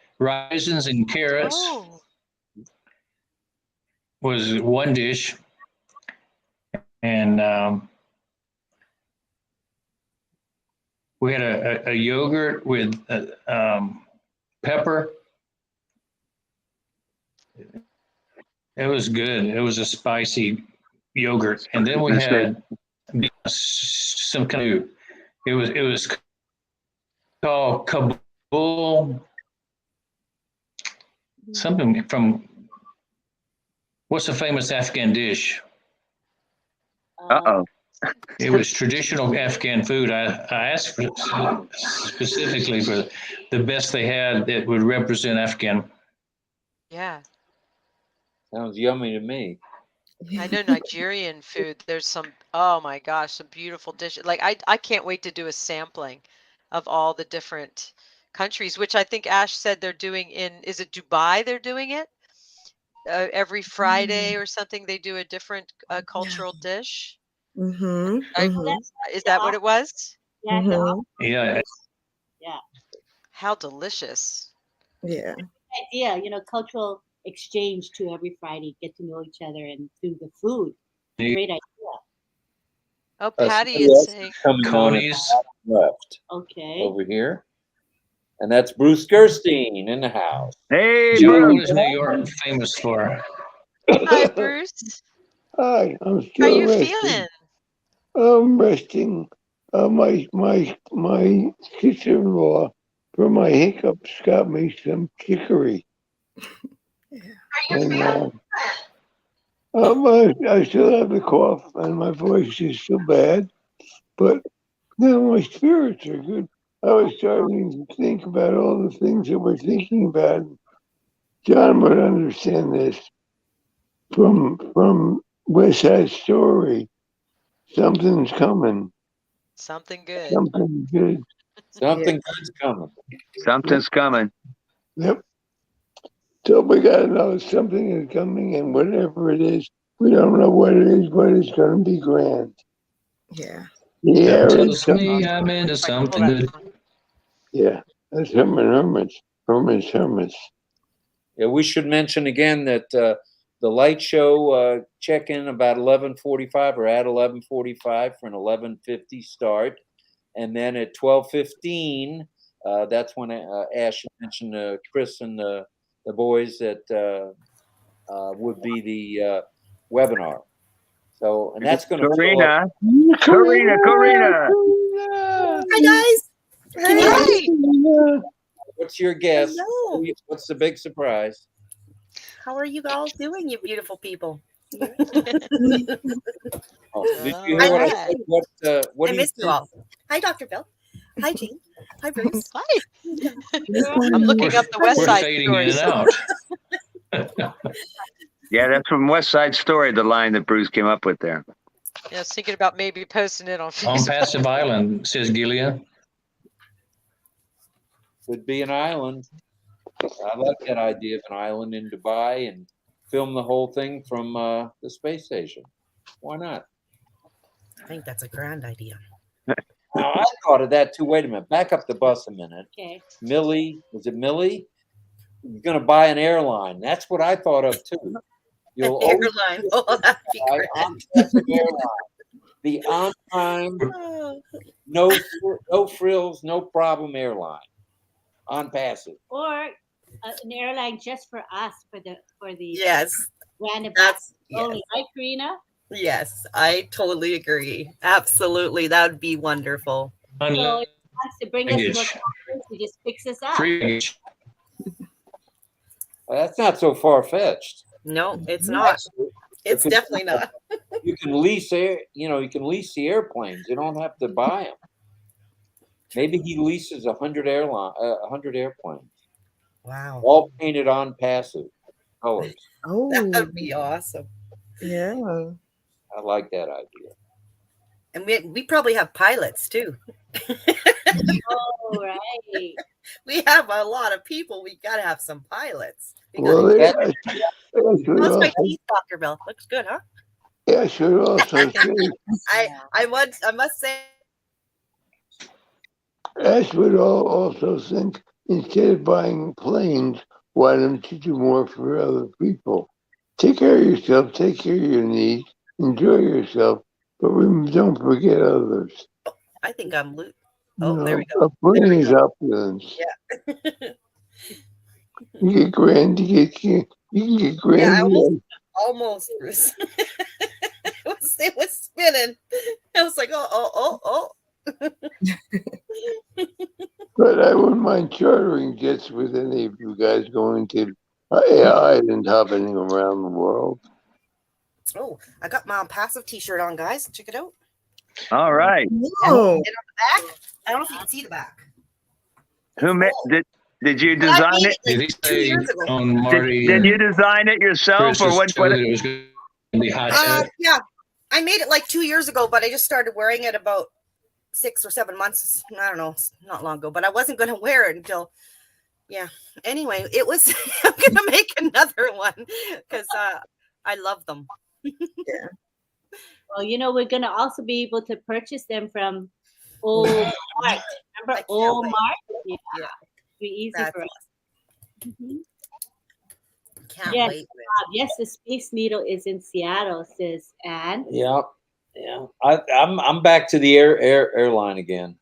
Was one dish, and we had a yogurt with pepper. It was good. It was a spicy yogurt, and then we had some kind of. It was called bull, something from, what's the famous Afghan dish? Uh-oh. It was traditional Afghan food. I asked specifically for the best they had that would represent Afghan. Yeah. Sounds yummy to me. I know Nigerian food. There's some, oh my gosh, some beautiful dishes. Like I can't wait to do a sampling of all the different countries, which I think Ash said they're doing in, is it Dubai they're doing it? Every Friday or something, they do a different cultural dish. Mm-hmm. Is that what it was? Yeah, Yeah. yeah. How delicious. Yeah. Idea, cultural exchange too every Friday, get to know each other and through the food. Great idea. Oh, Patty somebody is else saying coming on at Conies. the left Okay. over here. And that's Bruce Gerstein in the house. Hey, John, Bruce. what is New York famous for? hi, Bruce. Hi, I'm How still you resting. feeling? I'm resting. My sister-in-law for my hiccups got me some chicory, and I still have the cough and my voice is still bad, but now my spirits are good. I was starting to think about all the things that we're thinking about. John would understand this from West Side Story. Something's coming. Something good. Something good. Something good's coming. Something's coming. Yep. So we gotta know something is coming, and whatever it is, we don't know what it is, but it's gonna be grand. Yeah. The air is Tells coming. me I'm into something Hold on. good. Yeah, that's Hermits. Yeah, we should mention again that the light show check-in about 11:45 or at 11:45 for an 11:50 start, and then at 12:15, that's when Ash mentioned Chris and the boys that would be the webinar. So, and that's going to fill up. Karina. Hi guys. Can you Hi. What's your guess? Hello. What's the big surprise? How are you all doing, you beautiful people? Oh, did you hear what I said? What I do you missed you all. Hi, Dr. Bill. Hi, Jean. Hi, Bruce. Hi. I'm looking up the West We're Side fading in Story. and out. Yeah, that's from West Side Story, the line that Bruce came up with there. Yeah, I was thinking about maybe posting it on Facebook. ONPASSIVE Island, says Gilia. Could be an island. I like that idea of an island in Dubai and film the whole thing from the space station. Why not? I think that's a grand idea. Now, I thought of that too. Wait a minute. Back up the bus a minute. Okay. Millie, was it Millie? You're going to buy an airline. That's what I thought of too. You'll always Airline. Oh, that'd be buy great. ONPASSIVE airline. The on time, no frills, no problem airline. ONPASSIVE. Or an airline just for us for the Yes, random that's only. Right, Karina? yes. I totally agree. Absolutely, that would be wonderful. So if he wants to bring us to a Luggage. conference, he just picks us up. Free luggage. Well, that's not so far fetched. No, it's not. It's definitely not. You can lease you can lease the airplanes. You don't have to buy them. Maybe he leases 100 airplanes, Wow, all painted ONPASSIVE colors. Oh, that would be awesome. yeah. I like that idea. And we probably have pilots too. Oh, right. We have a lot of people. We gotta have some pilots. Well, How's my teeth, Dr. Bill? Looks good, huh? I should also say, I must say, Ash would also think instead of buying planes, why don't you do more for other people? Take care of yourself, take care of your needs, enjoy yourself, but don't forget others. I think I'm loose. Oh, there we A go. plane is opulence. Yeah. You get grand, you can get grand. Yeah, almost, Bruce. it was spinning. I was like, oh. But I wouldn't mind chartering jets with any of you guys going to island hopping around the world. Oh, I got my passive T-shirt on, guys. Check it out. All right. And Oh, on the back, I don't know if you can see the back. Who made did you But I design made it? it Did like he 2 say years ago. on Marty Did you and design it yourself, or Chris's what? show that it was going to be high tech? Yeah, I made it like 2 years ago, but I just started wearing it about 6 or 7 months. I don't know, not long ago. But I wasn't going to wear it until, yeah. Anyway, it was. I'm going to make another one because I love them. Well, you know, we're going to also be able to purchase them from Old Mart. Remember Old Mart? Yeah. Be easy That's for us. Mhm. Can't Yes, wait. yes, the Space Needle is in Seattle, says Anne. Yeah, yeah. I'm back to the airline again.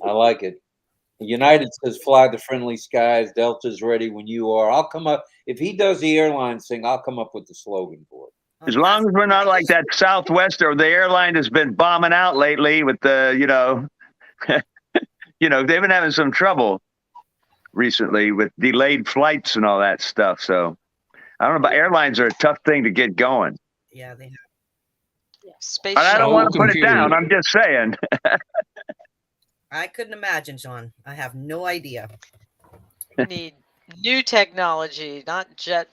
I like it. United says fly the friendly skies. Delta's ready when you are. I'll come up if he does the airline thing. I'll come up with the slogan for it. As long as we're not like that Southwest or the airline has been bombing out lately with the, they've been having some trouble recently with delayed flights and all that stuff. So I don't know, but airlines are a tough thing to get going. Yeah, they have. Space But I don't shuttle. want to put it computer. down. I'm just saying. I couldn't imagine, John. I have no idea. We need new technology, not jet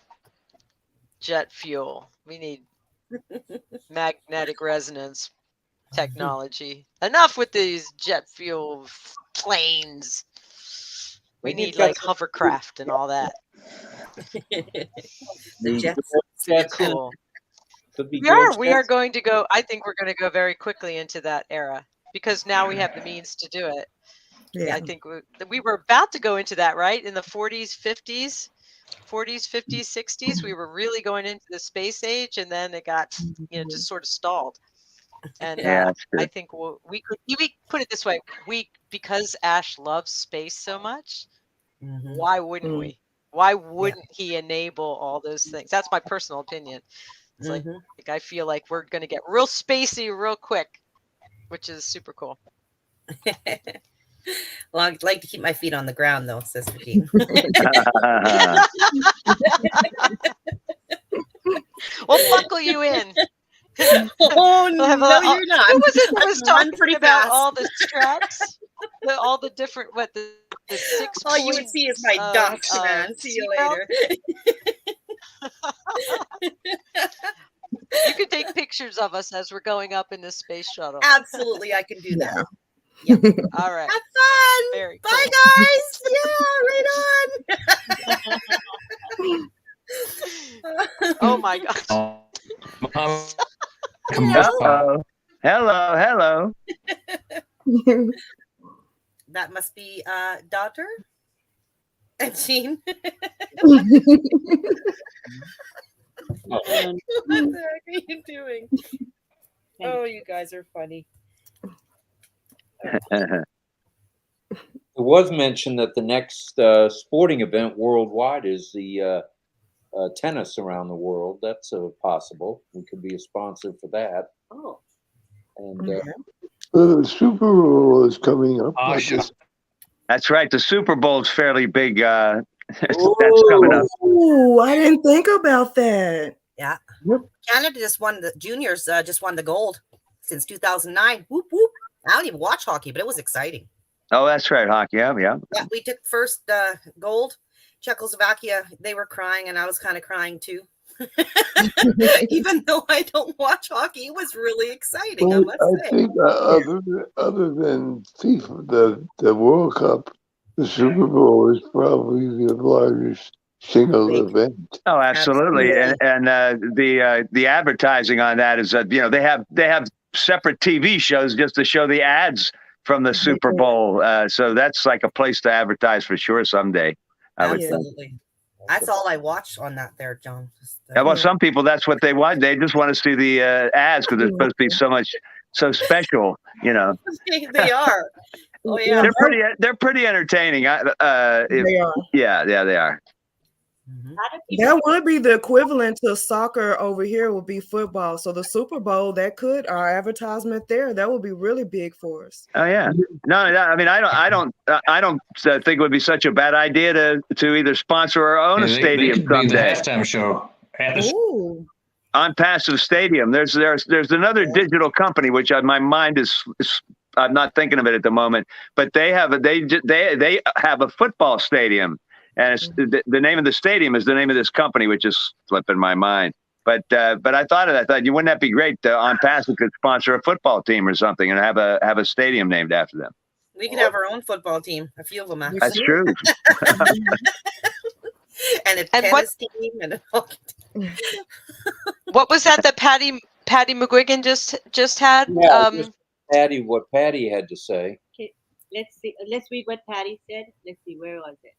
fuel. We need magnetic resonance technology. Enough with these jet fuel planes. We need like hovercraft and all that. The jets. It's cool. We are going to go. I think we're going to go very quickly into that era because now we have the means to do it. yeah. I think we were about to go into that, right? In the 40s, 50s, 60s, we were really going into the space age, and then it got, just sort of stalled. And I think we could put it this way: because Ash loves space so much, why wouldn't we? Why wouldn't he enable all those things? That's my personal opinion. It's like I feel like we're going to get real spacey real quick, which is super cool. Well, I'd like to keep my feet on the ground, though, says Jean. We'll buckle you in. Oh, no, you're not. Who was it that was talking pretty about fast. all the straps? all the different, the 6 All you would see is my ducks, man. See you later. You can take pictures of us as we're going up in this space shuttle. Absolutely, I can do that. Yeah. All right. Have fun. Very Bye, cool. guys. Yeah, right on. Oh my gosh. Hello. That must be daughter and Jean. What the heck are you doing? Oh, you guys are funny. It was mentioned that the next sporting event worldwide is the tennis around the world. That's possible. We could be a sponsor for that. Oh. And the Super Bowl is coming up. That's right. The Super Bowl is fairly big. That's coming up. Oh, I didn't think about that. Yeah. Canada just won the juniors, just won the gold since 2009. Whoop, whoop. I don't even watch hockey, but it was exciting. Oh, that's right. Hockey. Yeah. Yeah, we took first gold. Czechoslovakia, they were crying, and I was kind of crying too. Even though I don't watch hockey, it was really exciting. Well, I think other than FIFA, the World Cup, the Super Bowl is probably the largest single event. Oh, absolutely. And the advertising on that is that they have separate TV shows just to show the ads from the Super Bowl. So that's like a place to advertise for sure someday. I would think. Absolutely. That's all I watch on that there, John. Yeah, well, some people, that's what they want. They just want to see the ads because it's supposed to be so special, They are. Oh yeah. They're pretty entertaining. They are. Yeah, they are. Mhm. A lot of people That would be the equivalent to soccer over here would be football. So the Super Bowl, that could our advertisement there, that would be really big for us. Oh yeah. No, I mean, I don't think it would be such a bad idea to either sponsor or own Yeah, a they stadium could be the someday. halftime show. Ooh. ONPASSIVE Stadium. There's another digital company which my mind is I'm not thinking of it at the moment, but they have a football stadium, and it's, the name of the stadium is the name of this company, which is slipping my mind. But I thought wouldn't that be great? ONPASSIVE could sponsor a football team or something and have a stadium named after them. We could have our own football team. A few of them, actually. That's true. And a And tennis team and a hockey team. What was that Patty McGuigan just had? Yeah, just Patty, what Patty had to say. Okay, let's see. Let's read what Patty said. Let's see, where was it?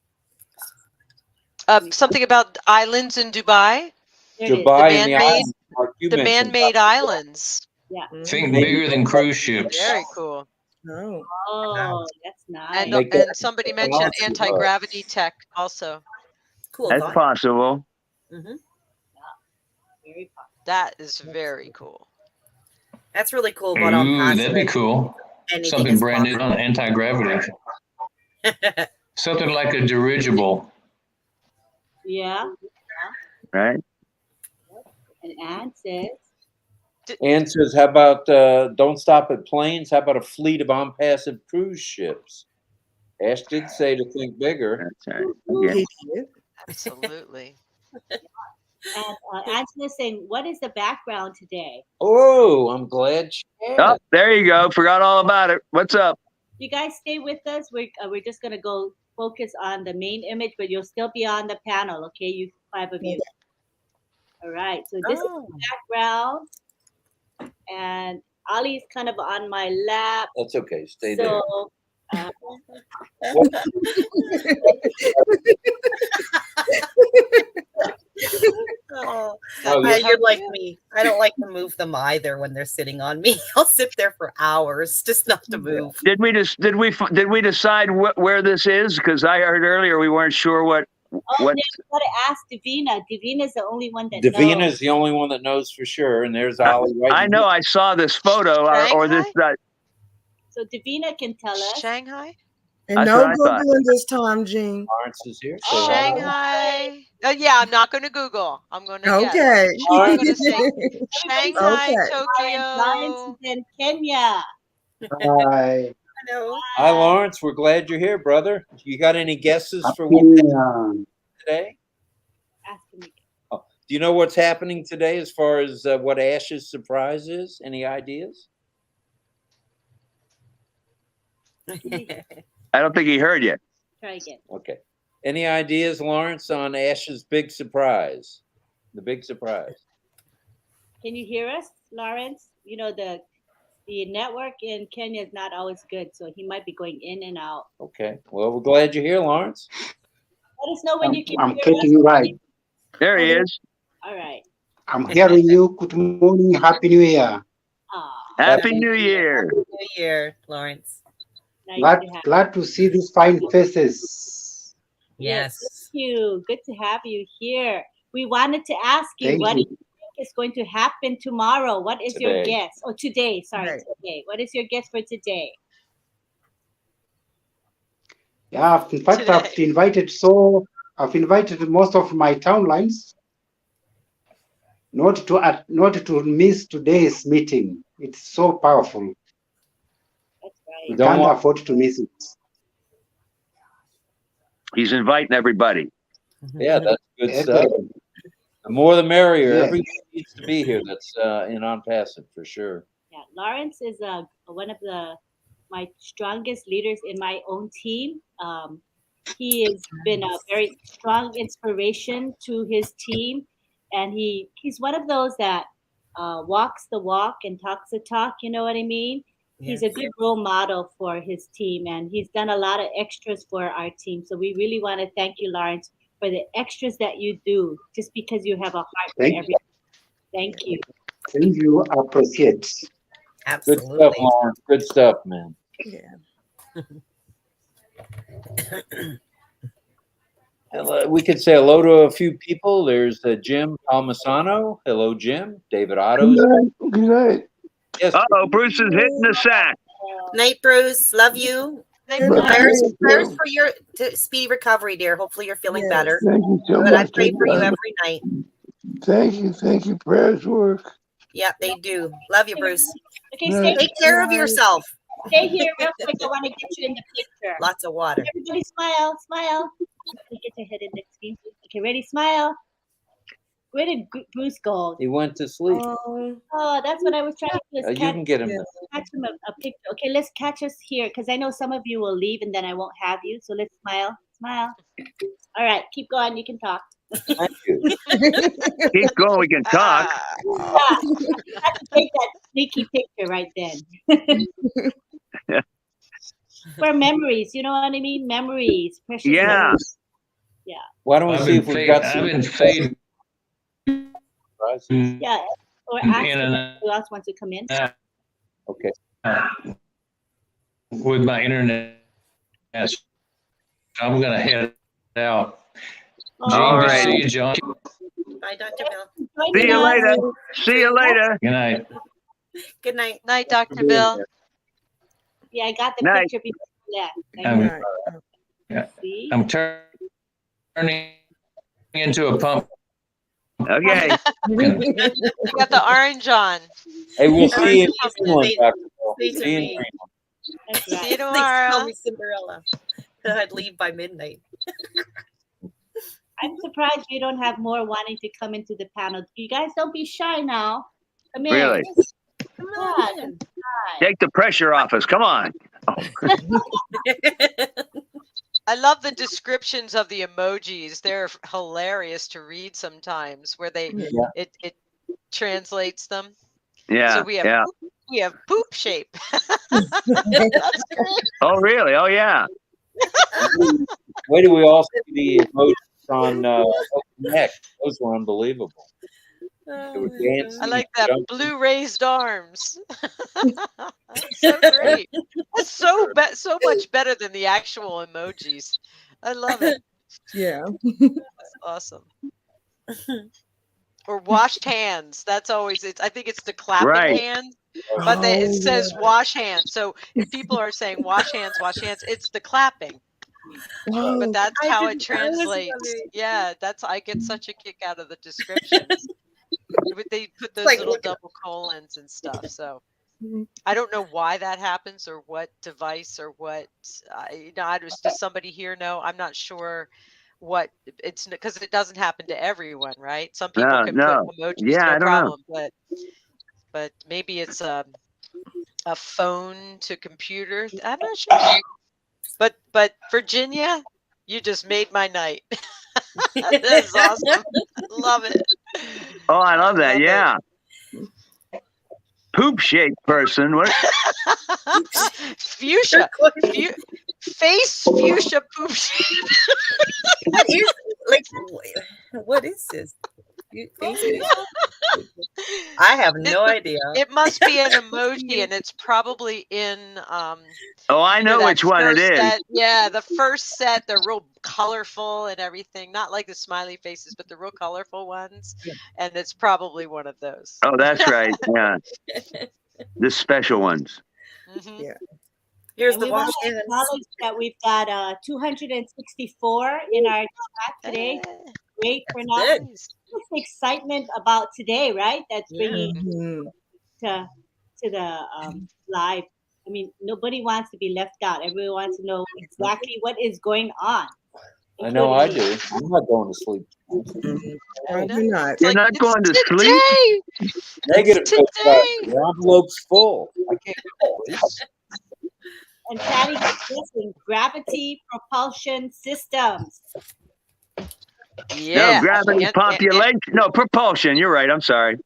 Something about islands in Dubai. There it is. Dubai and the islands, like you The mentioned. man-made islands. Yeah. Think bigger than cruise ships. Very cool. Oh. Oh, that's nice. And, Make it- and somebody mentioned anti-gravity tech also. Cool. That's thought. possible. Mhm. Very popular. That is very cool. That's really cool about Ooh, that'd be ONPASSIVE. cool. Anything Something is brand new on anti-gravity. Something like a dirigible. Yeah. Right. And Anne says, Ann says, how about don't stop at planes? How about a fleet of ONPASSIVE cruise ships? Ash did say to think bigger. That's right. Yeah. He did. Absolutely. and Angela's saying, what is the background today? Oh, I'm glad she Oh, asked. there you go. Forgot all about it. What's up? You guys stay with us. We're just gonna go focus on the main image, but you'll still be on the panel, okay? You 5 of you. All right. So this is the background, and Ali's kind of on my lap. That's okay. Stay there. So Oh, Oh, you're like me. I don't like to move them either when they're sitting on me. I'll sit there for hours just not to move. Did we decide where this is? Because I heard earlier we weren't sure what. now What? you gotta ask Davina. Davina's the only one that Davina knows. is the only one that knows for sure, and there's Ollie right I know. I saw this photo or this. So Davina can tell us. Shanghai? And That's no what I thought. Googling this time, Jean. Lawrence is here. So hi. Shanghai. Yeah, I'm not going to Google. I'm going to guess. Okay. I'm going to say Shanghai, Okay. Lawrence Tokyo. is in Kenya. Hi. Hello. Hi, Lawrence. We're glad you're here, brother. You got any guesses for what today? Ask him again. Oh, do you know what's happening today as far as what Ash's surprise is? Any ideas? I don't think he heard you. Try again. Okay. Any ideas, Lawrence, on Ash's big surprise? The big surprise. Can you hear us, Lawrence? You know, the network in Kenya is not always good, so he might be going in and out. Okay. Well, we're glad you're here, Lawrence. Let us know when you can I'm hear getting us. you right. There he is. All right. I'm hearing you. Good morning. Happy New Year. Happy New Year. New Year, Lawrence. Glad to see these fine faces. Yes. Thank you. Good to have you here. We wanted to ask you Thank what you. do you think is going to happen tomorrow? What is your Today. guess? Oh, today. Sorry, Right. today. What is your guess for today? Yeah, in fact, Today. I've invited most of my townlines not to miss today's meeting. It's so powerful. That's We right. Don't can't want- afford to miss it. He's inviting everybody. Yeah, that's good Okay. stuff. The more the merrier. Yeah. Everybody needs to be here. That's in ONPASSIVE for sure. Yeah, Lawrence is one of my strongest leaders in my own team. He has been a very strong inspiration to his team, and he's one of those that walks the walk and talks the talk. You know what I mean? He's a good role model for his team, and he's done a lot of extras for our team. So we really want to thank you, Lawrence, for the extras that you do, just because you have a heart for Thank you. everything. Thank you. Thank you. Appreciate. Good stuff, Lawrence. Good stuff, man. Yeah. We could say hello to a few people. There's Jim Palmisano. Hello, Jim. David Ottos. Good night. Yes. Uh-oh, Bruce is hitting the sack. Night, Bruce. Love you. Prayers for your speedy recovery, dear. Hopefully you're feeling better. Thank you so But much. I pray for you every night. Thank you. Prayers work. Yeah, they do. Love you, Bruce. Okay, stay Take care of yourself. Stay here real quick. I want to get you in the picture. Lots of water. Everybody smile, smile. Get your head in the screen. Okay, ready, smile. Where did Bruce go? He went to sleep. Oh, that's what I was trying to do. You can get him. Catch him a picture. Okay, let's catch us here because I know some of you will leave and then I won't have you. So let's smile, smile. All right, keep going. You can talk. Thank you. Keep going. We can talk. Yeah, I have to take that sneaky picture right then. For memories, you know what I mean? Memories, precious memories. Yeah. Why don't we see if we've got some? I've been fading. Yeah. Or ask who else wants to come in. Okay. With my internet, I'm gonna head out. All right. See you, John. Bye, Dr. Bill. See you later. See you later. Good night. Good night. Night, Dr. Bill. Yeah, I got the Night. picture before that. I'm turning into a pump. Okay. You got the orange on. Hey, we'll see you tomorrow, Dr. Bill. Stay See you in tuned. Fremont. See you Please tomorrow. call me Cinderella. I'd leave by midnight. I'm surprised you don't have more wanting to come into the panel. You guys don't be shy now. Come in. Really? Come on. Take the pressure off us. Come on. I love the descriptions of the emojis. They're hilarious to read sometimes where they it translates them. Yeah. So we have poop shape. That's great. Oh, really? Oh, yeah. Wait till we all see the emojis on neck. Those were unbelievable. They were dancing. I like that blue raised arms. So great. That's so much better than the actual emojis. I love it. Yeah. That's awesome. Or washed hands. That's always I think it's the clapping hand. But it says wash hands. So if people are saying wash hands, it's the clapping. But that's how it translates. Yeah, I get such a kick out of the descriptions. They put those little double colons and stuff. So I don't know why that happens or what device or what. Does somebody here know? I'm not sure what it's because it doesn't happen to everyone, right? Some people can put emojis, no problem, but maybe it's a phone to computer. I'm not sure. But Virginia, you just made my night. That is awesome. Love it. Oh, I love that. Yeah. Poop shaped person. What? Fuchsia. Face fuchsia poop shape. What is this? I have no idea. It must be an emoji, and it's probably in. Oh, I know which one it is. Set. Yeah, the first set. They're real colorful and everything. Not like the smiley faces, but the real colorful ones. And it's probably one of those. Oh, that's right. Yeah, the special ones. Mm-hmm. Yeah. Here's and the wash hands. Acknowledge that we've got 264 in our chat today. Great for now. Just excitement about today, right? That's bringing to the live. I mean, nobody wants to be left out. Everyone wants to know exactly what is going on. I know I do. I'm not going to sleep. You're not going to sleep? Negative. The envelope's full. I can't go to sleep. And Patty discussing gravity propulsion systems. Yeah. No, gravity population. No, propulsion. You're right. I'm sorry.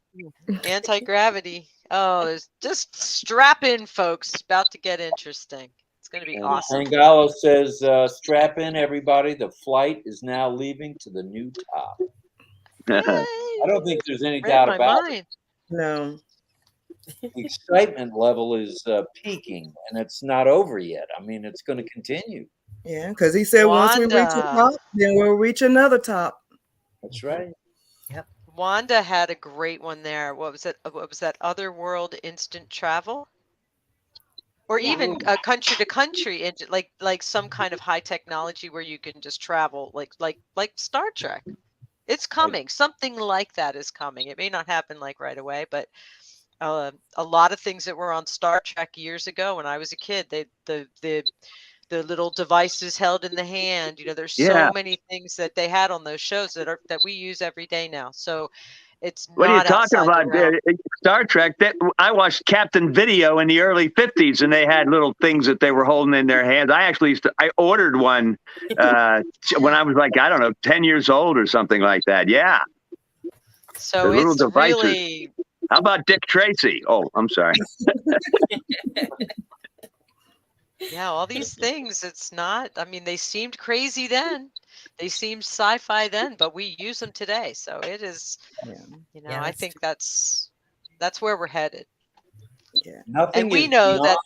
Anti-gravity. Oh, there's just strap in, folks. It's about to get interesting. It's going to be awesome. Angalo says, strap in, everybody. The flight is now leaving to the new top. I don't think there's any doubt about it. No. The excitement level is peaking, and it's not over yet. I mean, it's going to continue. Yeah, because he said once we reach the top, then we'll reach another top. That's right. Yep. Wanda had a great one there. What was it? What was that? Other world instant travel, or even country to country, and like some kind of high technology where you can just travel, like Star Trek. It's coming. Something like that is coming. It may not happen like right away, but a lot of things that were on Star Trek years ago when I was a kid, the little devices held in the hand, there's so many things that they had on those shows that we use every day now. So it's What are you not talking outside about? the realm. Star Trek. I watched Captain Video in the early 50s, and they had little things that they were holding in their hands. I actually I ordered one when I was like, I don't know, 10 years old or something like that. Yeah. So the little it's devices. really. How about Dick Tracy? Oh, I'm sorry. Yeah, all these things, it's not, I mean, they seemed crazy then. They seemed sci-fi then, but we use them today. So it is, I think that's where we're headed. Yeah. Nothing and we is know beyond that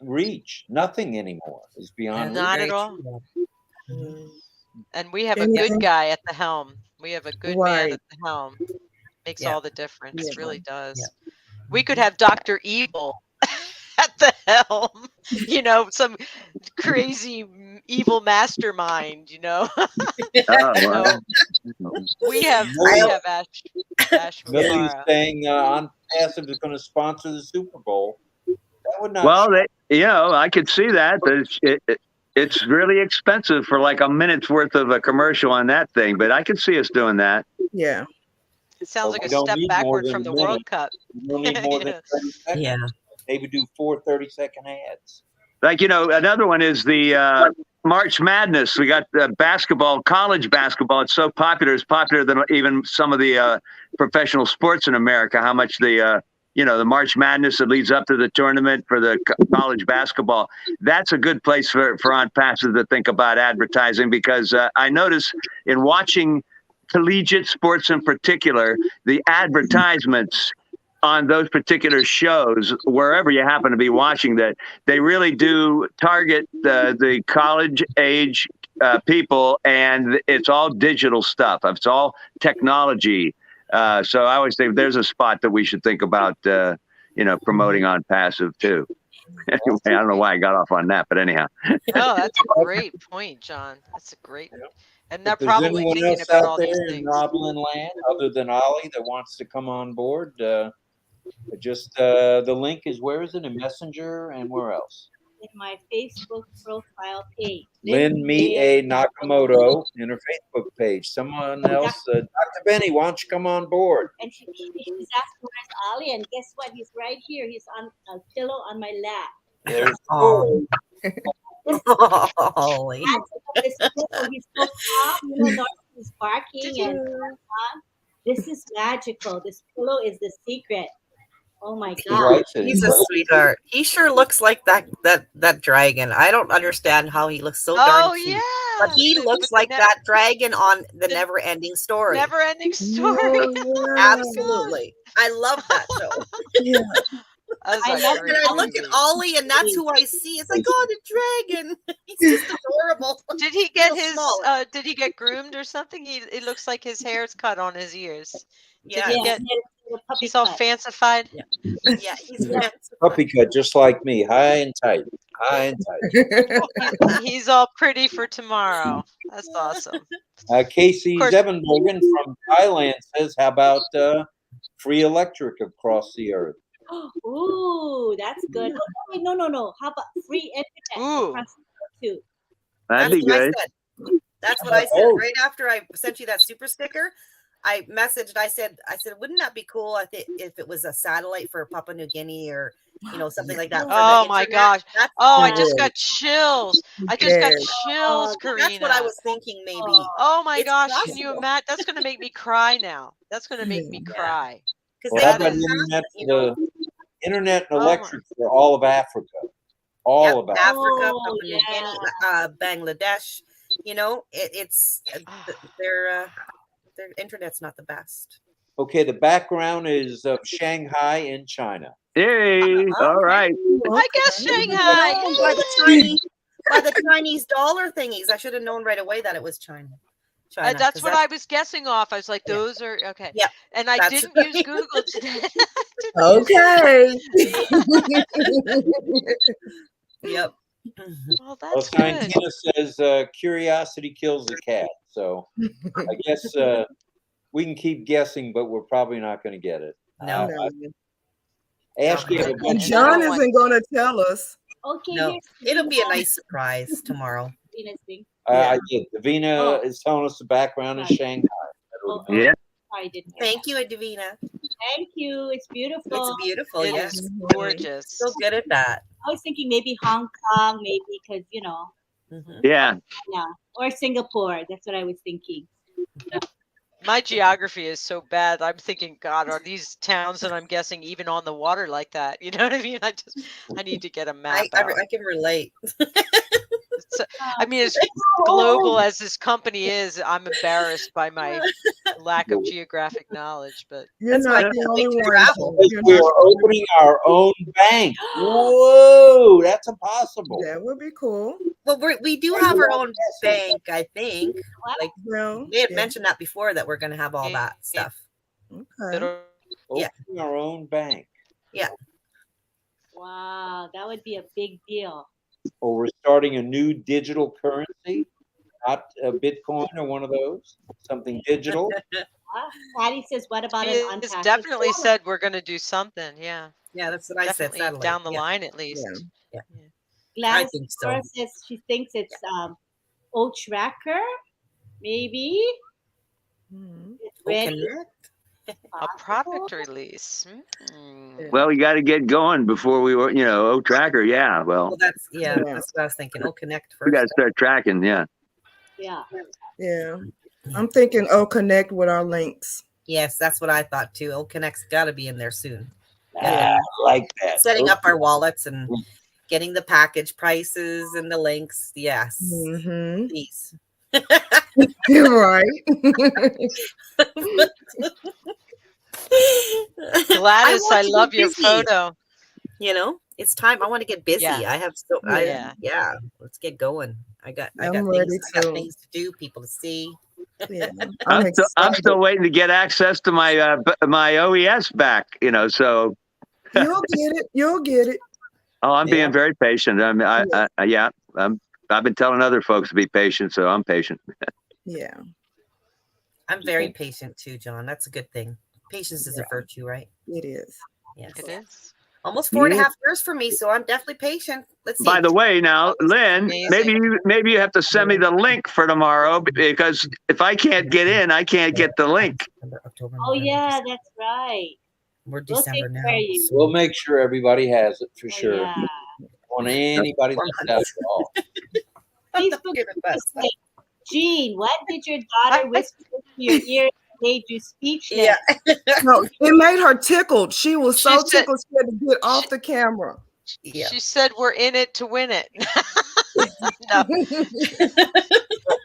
reach. Nothing anymore is beyond reach. not at all. And we have a good guy at the helm. We have a good man at the helm. Makes all the difference. It really does. We could have Dr. Evil at the helm, some crazy evil mastermind, well. We have Ash Millie's Mabara. saying ONPASSIVE is going to sponsor the Super Bowl. That would not. Well, I could see that. It's really expensive for like a minute's worth of a commercial on that thing, but I could see us doing that. Yeah. It sounds like a step backward from the World Cup. You don't need more than 30 seconds. Yeah. Maybe do 4 30-second ads. Like, another one is the March Madness. We got basketball, college basketball. It's so popular. It's popular than even some of the professional sports in America. How much the March Madness that leads up to the tournament for the college basketball. That's a good place for ONPASSIVE to think about advertising, because I notice in watching collegiate sports in particular, the advertisements on those particular shows, wherever you happen to be watching, that they really do target the college age people, and it's all digital stuff. It's all technology. So I always think there's a spot that we should think about, promoting ONPASSIVE too. Anyway, I don't know why I got off on that, but anyhow. Oh, that's a great point, John. That's a great. And they're If there's probably anyone thinking else about out all these there in things. RobLynn land other than Ollie that wants to come on board, just the link is, where is it, in Messenger and where else? In my Facebook profile page. Lynn Mie Nakamoto in her Facebook page. Someone else, Dr. Benny, why don't you come on board? And she's asking, where's Ollie? And guess what? He's right here. He's on a pillow on my lap. There's Ollie. He's so calm, he's barking and this is magical. This pillow is the secret. Oh my God. He's a sweetheart. He sure looks like that dragon. I don't understand how he looks so darn cute. Yeah. But he looks like that dragon on the Never Ending Story. Never Ending Story. Oh, Absolutely. I love that show. yeah. I look at Ollie, and that's who I see. It's like, oh, the dragon. He's just adorable. Did he get his? Did he get groomed or something? It looks like his hair's cut on his ears. Yeah. He's all fancified. Yeah, he's fancified. Puppy cut, just like me, high and tight. High and tight. He's all pretty for tomorrow. That's awesome. Casey Zevenborgen from Thailand says, how about free electric across the earth? Ooh, that's good. Oh, wait, no. How about free internet across the earth too? That'd be good. That's what I said right after I sent you that super sticker. I messaged. I said, wouldn't that be cool if it was a satellite for Papua New Guinea or something like that? Oh my gosh! I just got chills. I just got chills, Karina. That's what I was thinking. Maybe. Oh my gosh! Possible. Can you imagine? That's going to make me cry now. That's going to make me cry. Well, how about internet and electric for all of Africa? All of Africa, Papua New Guinea, Bangladesh. It's their internet's not the best. Okay, the background is of Shanghai in China. Hey, all right. I guess Shanghai. By the by the Chinese dollar thingies. I should have known right away that it was China. That's what I was guessing off. I was like, those are okay. Yeah. And I didn't use Google today. Okay. Yep. Well, Well, that's good. Santina says curiosity kills the cat. So I guess we can keep guessing, but we're probably not going to get it. No. Ask you And John isn't going to tell us. Okay. No, it'll be a nice surprise tomorrow. I did. Davina is telling us the background in Shanghai. Yeah. I didn't. Thank you, Davina. Thank you. It's beautiful. It's beautiful. It Yes. is gorgeous. So good at that. I was thinking maybe Hong Kong, maybe because Yeah. or Singapore. That's what I was thinking. My geography is so bad. I'm thinking, God, are these towns that I'm guessing even on the water like that? You know what I mean? I need to get a map. I can relate. I mean, as global as this company is, I'm embarrassed by my lack of geographic knowledge. But You're not the only one. We're opening our own bank. Whoa, that's impossible. That would be cool. Well, we do have our own bank, I think. Like, well, they had mentioned that before, that we're going to have all that stuff. Okay. Opening our own bank. Yeah. Wow, that would be a big deal. Or we're starting a new digital currency, not a Bitcoin or one of those, something digital. Patty says, what about She an has unpassive definitely satellite? said we're going to do something. Yeah. Yeah, that's what I said. Definitely down the line, at least. Yeah. Gladys I think so. Flora says she thinks it's old tracker, maybe. It's ready. A product release. Well, we got to get going before we were, tracker. Yeah. Well, that's what I was thinking. Connect first. we got to start tracking. Yeah. Yeah. Yeah. I'm thinking connect with our links. Yes, that's what I thought too. Connect's got to be in there soon. I like that. Setting up our wallets and getting the package prices and the links. Yes. Mm-hmm. Please. You're right. Gladys, I want to love get your busy. photo. It's time. I want to get busy. Yeah. I have let's get going. I got things to do, people to see. Yeah. I'm still waiting to get access to my my OES back. So you'll get it. You'll get it. Oh, I'm being very patient. I've been telling other folks to be patient, so I'm patient. Yeah. I'm very patient too, John. That's a good thing. Patience is a virtue, right? It is. Yes. It is. Almost 4.5 years for me, so I'm definitely patient. Let's see. By the way, now, Lynn, maybe you have to send me the link for tomorrow, because if I can't get in, I can't get the link. Oh yeah, that's right. We're December now. We'll make sure everybody has it for sure. Yeah. Don't want anybody left out at all. Facebook, Jean, what did your daughter whisper to your ear that made you speechless? Yeah. No, it made her tickled. She was so tickled she had to get off the camera. Yeah. She said, "We're in it to win it." No.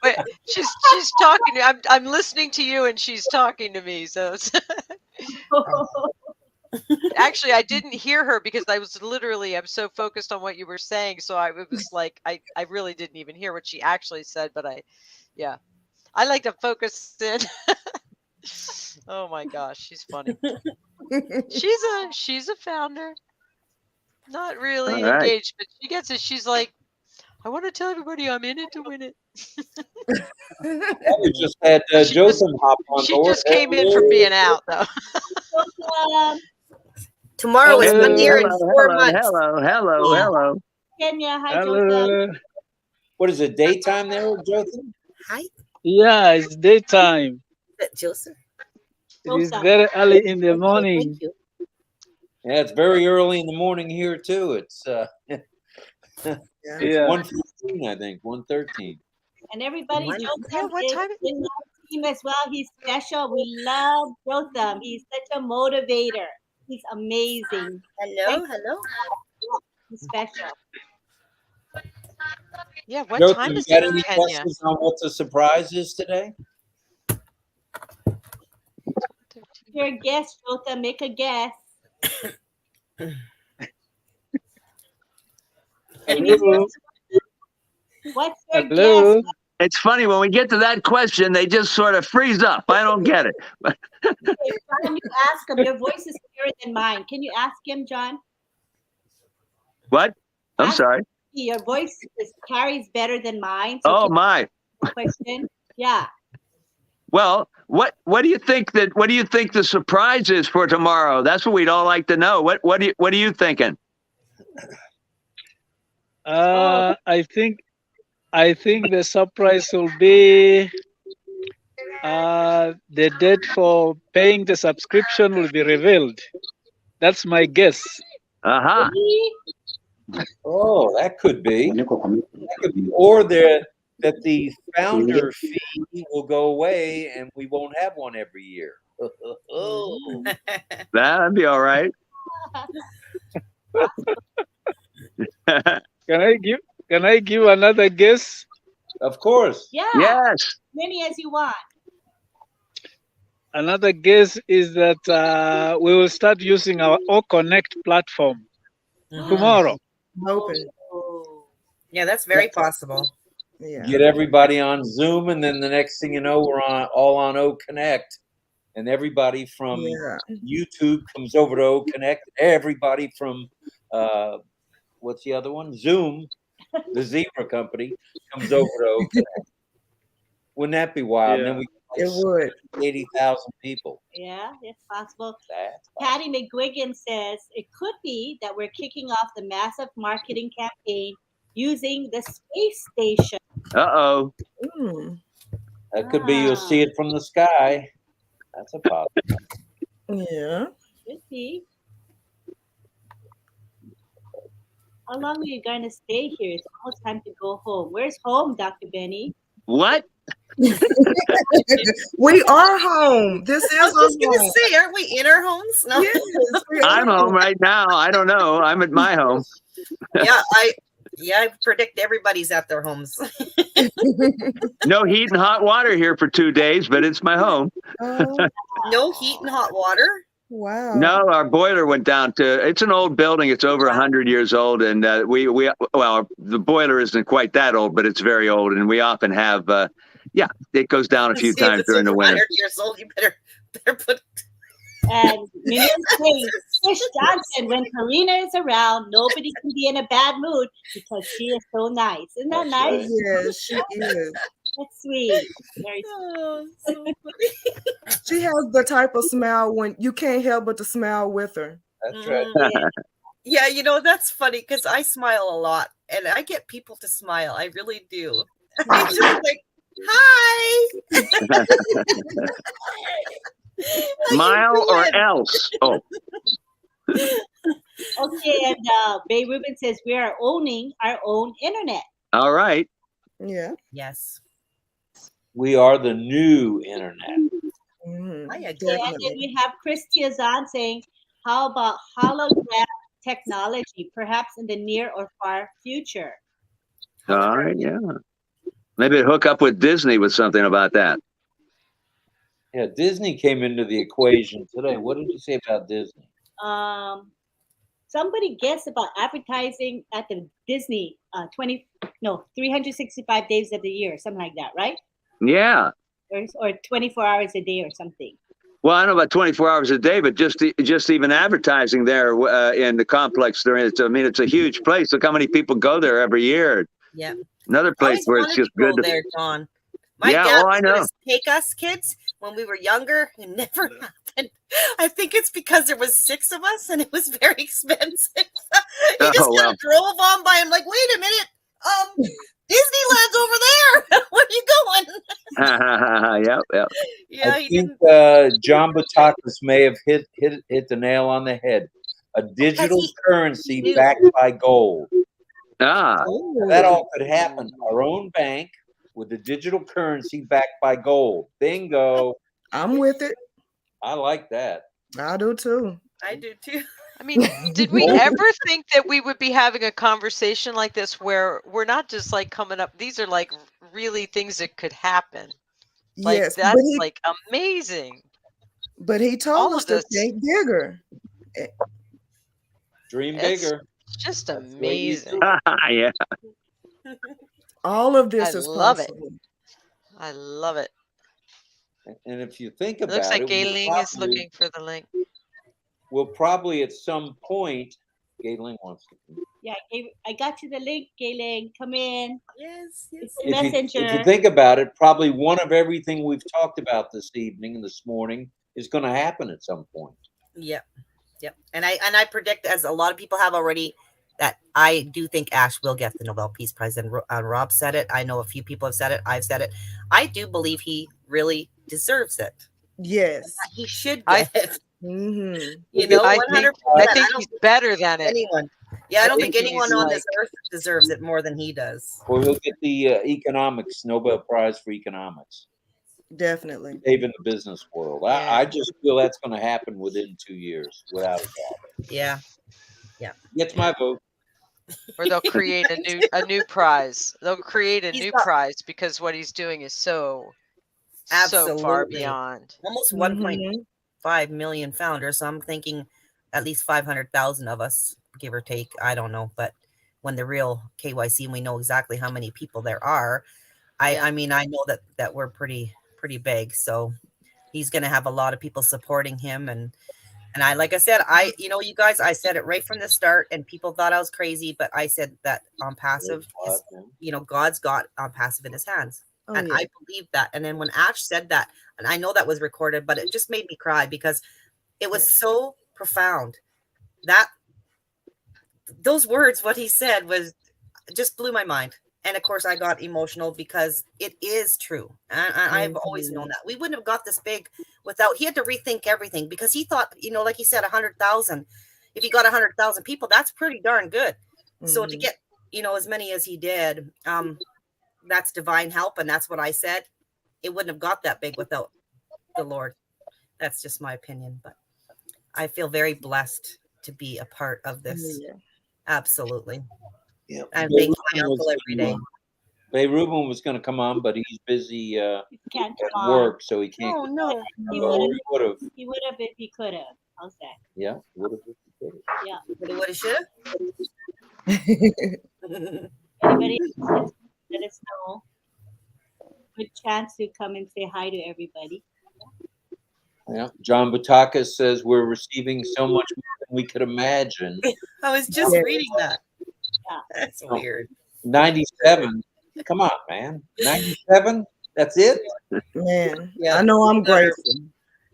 But she's talking to I'm listening to you and she's talking to me. So it's actually, I didn't hear her because I'm so focused on what you were saying. So I was like, I really didn't even hear what she actually said, but I like to focus in. Oh my gosh, she's funny. She's a founder. Not really engaged, but she gets it. She's like, I want to tell everybody I'm in it to win it. We just had Joseph hop on She board. just came in from being out, though. Tomorrow is 1 year and 4 months. Hello. Kenya, hi, Joseph. What is it, daytime there, Joseph? Hi. Yeah, it's daytime. Joseph. It is very early in the morning. Thank you. Yeah, it's very early in the morning here too. It's it's 1:15, I think, 1:13. And everybody, Jotham what is time? in our team as well. He's special. We love Jotham. He's such a motivator. He's amazing. Hello. He's special. Yeah, what Jotham, time you is got it in any Kenya? questions on what the surprise is today? You're a guest, Jotham. Make a guess. Hello. What's your Hello. guess? It's funny when we get to that question, they just sort of freeze up. I don't get it. Okay, John, you ask him. Your voice is clearer than mine. Can you ask him, John? What? I'm Ask sorry. Your voice carries better than mine. So Oh my. question. Yeah. Well, what do you think the surprise is for tomorrow? That's what we'd all like to know. What are you thinking? I think the surprise will be the date for paying the subscription will be revealed. That's my guess. Uh-huh. Oh, that could be. Or that the founder fee will go away and we won't have one every year. Oh. That'd be all right. Can I give another guess? Of course. Yeah. Yes. Many as you want. Another guess is that we will start using our O-Connect platform tomorrow. I'm hoping. Yeah, that's very possible. Yeah. Get everybody on Zoom, and then the next thing you know, we're all on O Connect, and everybody from YouTube comes over to O Connect. Everybody from what's the other one? Zoom, the Zebra company, comes over to O Connect. Wouldn't that be wild? Yeah. And then It would. 80,000 people. Yeah, it's possible. That's Patty McGuigan says it could be that we're kicking off the massive marketing campaign using the space station. Uh-oh. That could be. You'll see it from the sky. That's a possibility. Yeah. Could be. How long are you going to stay here? It's almost time to go home. Where's home, Dr. Benny? What? We are home. This is I was just our gonna home. say, aren't we in our homes? No. Yes, we are I'm home right now. I don't know. I'm at my home. I predict everybody's at their homes. No heat and hot water here for 2 days, but it's my home. No heat and hot water. Wow. No, our boiler went down to. It's an old building. It's over 100 years old, and well, the boiler isn't quite that old, but it's very old, and we often have. It goes down a few See, if times it's during the over winter. 100 years old, you better put. And Miriam saying, Fish Johnson, when Karina is around, nobody can be in a bad mood because she is so nice. Isn't that nice? Yes, she is. That's sweet. Very sweet. She has the type of smile when you can't help but to smile with her. That's right. Yeah, that's funny because I smile a lot and I get people to smile. I really do. I just like, hi. Smile or else. Oh. Okay, and Bay Rubin says we are owning our own internet. All right. Yeah. Yes. We are the new internet. Okay, and then we have Chris Tiazan saying, how about hologram technology, perhaps in the near or far future? All right. Yeah. Maybe hook up with Disney with something about that. Yeah, Disney came into the equation today. What did you say about Disney? Somebody guessed about advertising at the Disney 365 days of the year, something like that, right? Yeah. Or 24 hours a day or something. Well, I don't know about 24 hours a day, but just even advertising there in the complex. It's a huge place. Look how many people go there every year. Yeah. Another place where it's just good to go there, John. My dad was going to take us kids when we were younger. It never happened. I think it's because there was 6 of us and it was very expensive. He just kind of drove on by. I'm like, wait a minute. Disneyland's over there. Where are you going? Yep. Yeah, I think John Batakis may have hit the nail on the head. A digital currency backed by gold. That all could happen. Our own bank with a digital currency backed by gold. Bingo. I'm with it. I like that. I do too. I do too. I mean, did we ever think that we would be having a conversation like this where we're not just like coming up, these are like really things that could happen. Like Yes, that's like amazing. But he told us to think bigger. Dream bigger. It's just amazing. Yeah. All of this I is love it. possible. I love it. And if you think It looks about like it, Gayling is looking for the link. we'll probably at some point, Gayling wants to. Yeah, I got you the link, Gayling. Come in. Yes, It's yes. the messenger. If you think about it, probably one of everything we've talked about this evening and this morning is going to happen at some point. Yep. Yep. And I predict, as a lot of people have already, that I do think Ash will get the Nobel Peace Prize. And Rob said it. I know a few people have said it. I've said it. I do believe he really deserves it. Yes. He should get it. Mm-hmm. You know, 100%. I think he's better than it. Anyone. Yeah, I don't think think anyone he's on this earth deserves it more than he does. Or he'll get the economics, Nobel Prize for economics. Definitely. Saving the business world. I just feel that's going to happen within 2 years, without a doubt. Yeah. Yeah. Gets my vote. Or they'll create a new prize. They'll create a new prize because what he's doing is so far beyond. Almost 1.5 million founders. So I'm thinking at least 500,000 of us, give or take. I don't know, but when the real KYC and we know exactly how many people there are, I mean, I know that we're pretty big. So he's going to have a lot of people supporting him. And I, like I said, you guys, I said it right from the start and people thought I was crazy, but I said that ONPASSIVE is, God's got ONPASSIVE in his hands. Oh, and yeah. I believe that. And then when Ash said that, and I know that was recorded, but it just made me cry because it was so profound that those words, what he said was just blew my mind. And of course I got emotional because it is true. And I've always known that we wouldn't have got this big without, he had to rethink everything because he thought, like he said, 100,000, if he got 100,000 people, that's pretty darn good. So to get, as many as he did, that's divine help. And that's what I said. It wouldn't have got that big without the Lord. That's just my opinion, but I feel very blessed to be a part of this. Yeah. Absolutely. Yeah. And thank my uncle every day. Bay Ruben was going to come on, but he's busy at work, so he can't. Oh, no. He would have if he could have. How's that? Yeah, would have if he could have. Yeah. Would have, should have. Anybody else, let us know. Good chance to come and say hi to everybody. Yeah. John Butakas says we're receiving so much more than we could imagine. I was just reading that. That's weird. 97. Come on, man. 97? That's it? Man, Yeah. I know I'm grateful.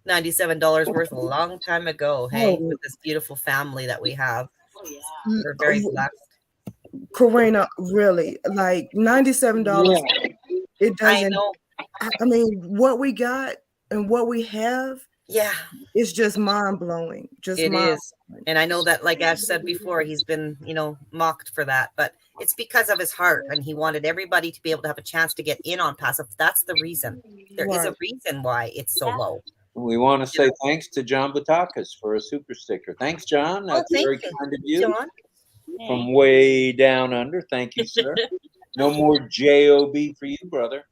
$97 worth a long time ago. Hey, with this beautiful family that we have. Oh, yeah. We're very blessed. Karina, really, like $97. It doesn't. I know. I mean, what we got and what we have. Yeah, it's just mind blowing. It is. And I know that, like Ash said before, he's been, mocked for that, but it's because of his heart, and he wanted everybody to be able to have a chance to get in on passive. That's the reason. There is a reason why it's so low. We want to say thanks to John Butakas for a super sticker. Thanks, John. That's very kind of you. John. From way down under. Thank you, sir. No more JOB for you, brother.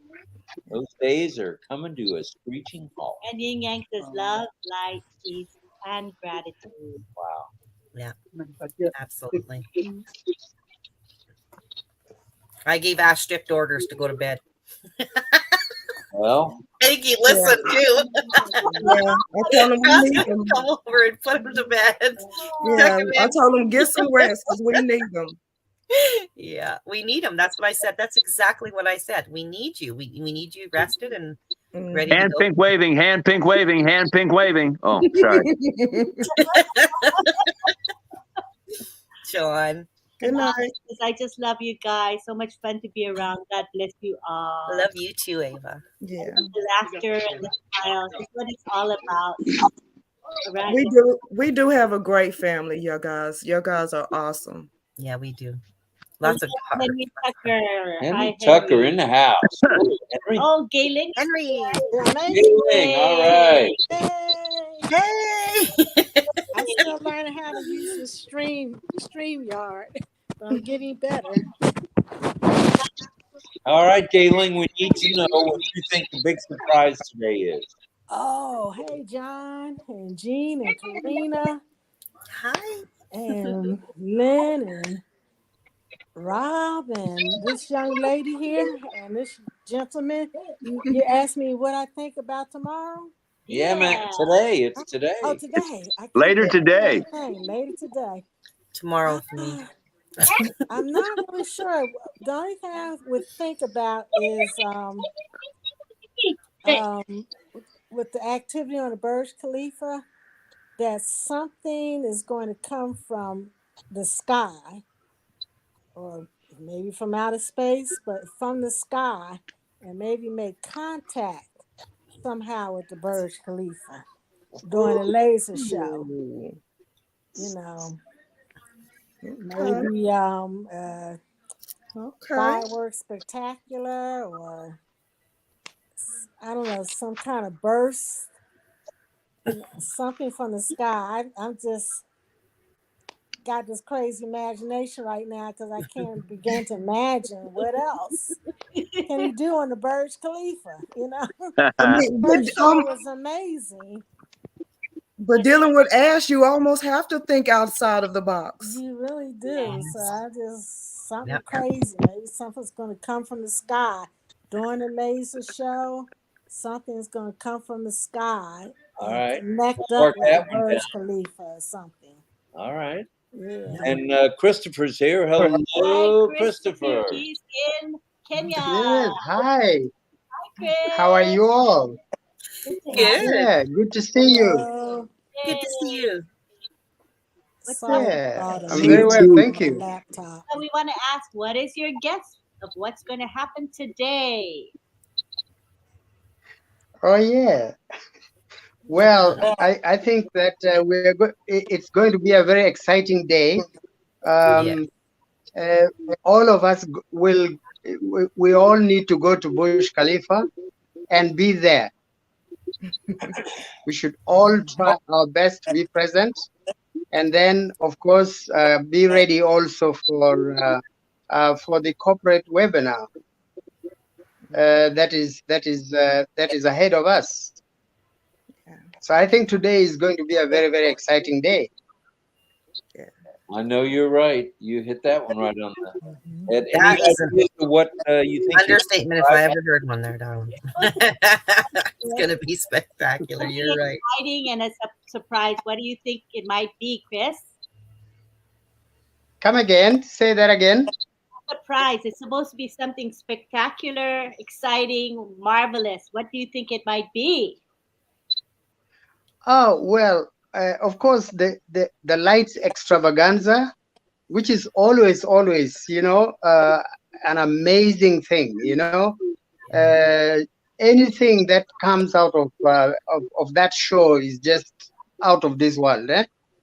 Those days are coming to a screeching halt. And Yin Yang says love, light, peace, and gratitude. Wow. Yeah, absolutely. I gave Ash strict orders to go to bed. Well, Peggy, listen too. Yeah, I told him we need them. Come over and put him to bed. Yeah, I told him get some rest because we need them. Yeah, we need them. That's what I said. That's exactly what I said. We need you. We need you rested and ready hand to go. pink waving, hand pink waving, hand pink waving. Oh, sorry. John. Good night. I just love you guys. So much fun to be around. God bless you all. I love you too, Ava. Yeah. The laughter and the smiles. That's what it's all about. We do have a great family, you guys. You guys are awesome. Yeah, we do. Lots of Henry Tucker. Henry Tucker in the house. Henry. Oh, Gayling. Henry. Gayling, all right. Hey. I'm still learning how to use the StreamYard, but I'm getting better. All right, Gayling, we need to know what you think the big surprise today is. Oh, hey, John and Jean and Karina. Hi. And Lynn and Rob and this young lady here and this gentleman, you asked me what I think about tomorrow. Yeah, man. Today. It's Oh, today. today. I can't Later think of today. anything. Later today. Tomorrow for me. I'm not really sure. The only thing I would think about is with the activity on the Burj Khalifa, that something is going to come from the sky, or maybe from outer space, but from the sky, and maybe make contact somehow with the Burj Khalifa during a laser show. You know, maybe fireworks spectacular, or I don't know, some kind of burst, something from the sky. I'm just got this crazy imagination right now because I can't begin to imagine what else can he do on the Burj Khalifa. You know, I mean, first show was amazing. but dealing with Ash, you almost have to think outside of the box. You really do. So I just something crazy. Maybe something's going to come from the sky during the laser show. Something's going to come from the sky All and right. connect We'll up mark with that the one Burj down. Khalifa or something. All right. Yeah. And Christopher's here. Hello, Hi, Christopher. He's in Kenya. Yes, hi. Hi, Chris. How are you all? Good. Yeah, good to see you. Hello. Good to see you. Sorry Yeah, about I'm it. very well, thank My you. laptop. So we want to ask, what is your guess of what's going to happen today? Oh yeah. Well, I think that it's going to be a very exciting day. All of us we all need to go to Burj Khalifa and be there. We should all try our best to be present, and then of course be ready also for the corporate webinar that is ahead of us. So I think today is going to be a very, very exciting day. I know you're right. You hit that one right on the head. That Any is an ideas of what you think? understatement if I ever heard one there, darling. It's going to be spectacular. You're right. Exciting and a surprise. What do you think it might be, Chris? Come again. Say that again. Surprise. It's supposed to be something spectacular, exciting, marvelous. What do you think it might be? Oh well, of course the lights extravaganza, which is always an amazing thing. Anything that comes out of that show is just out of this world.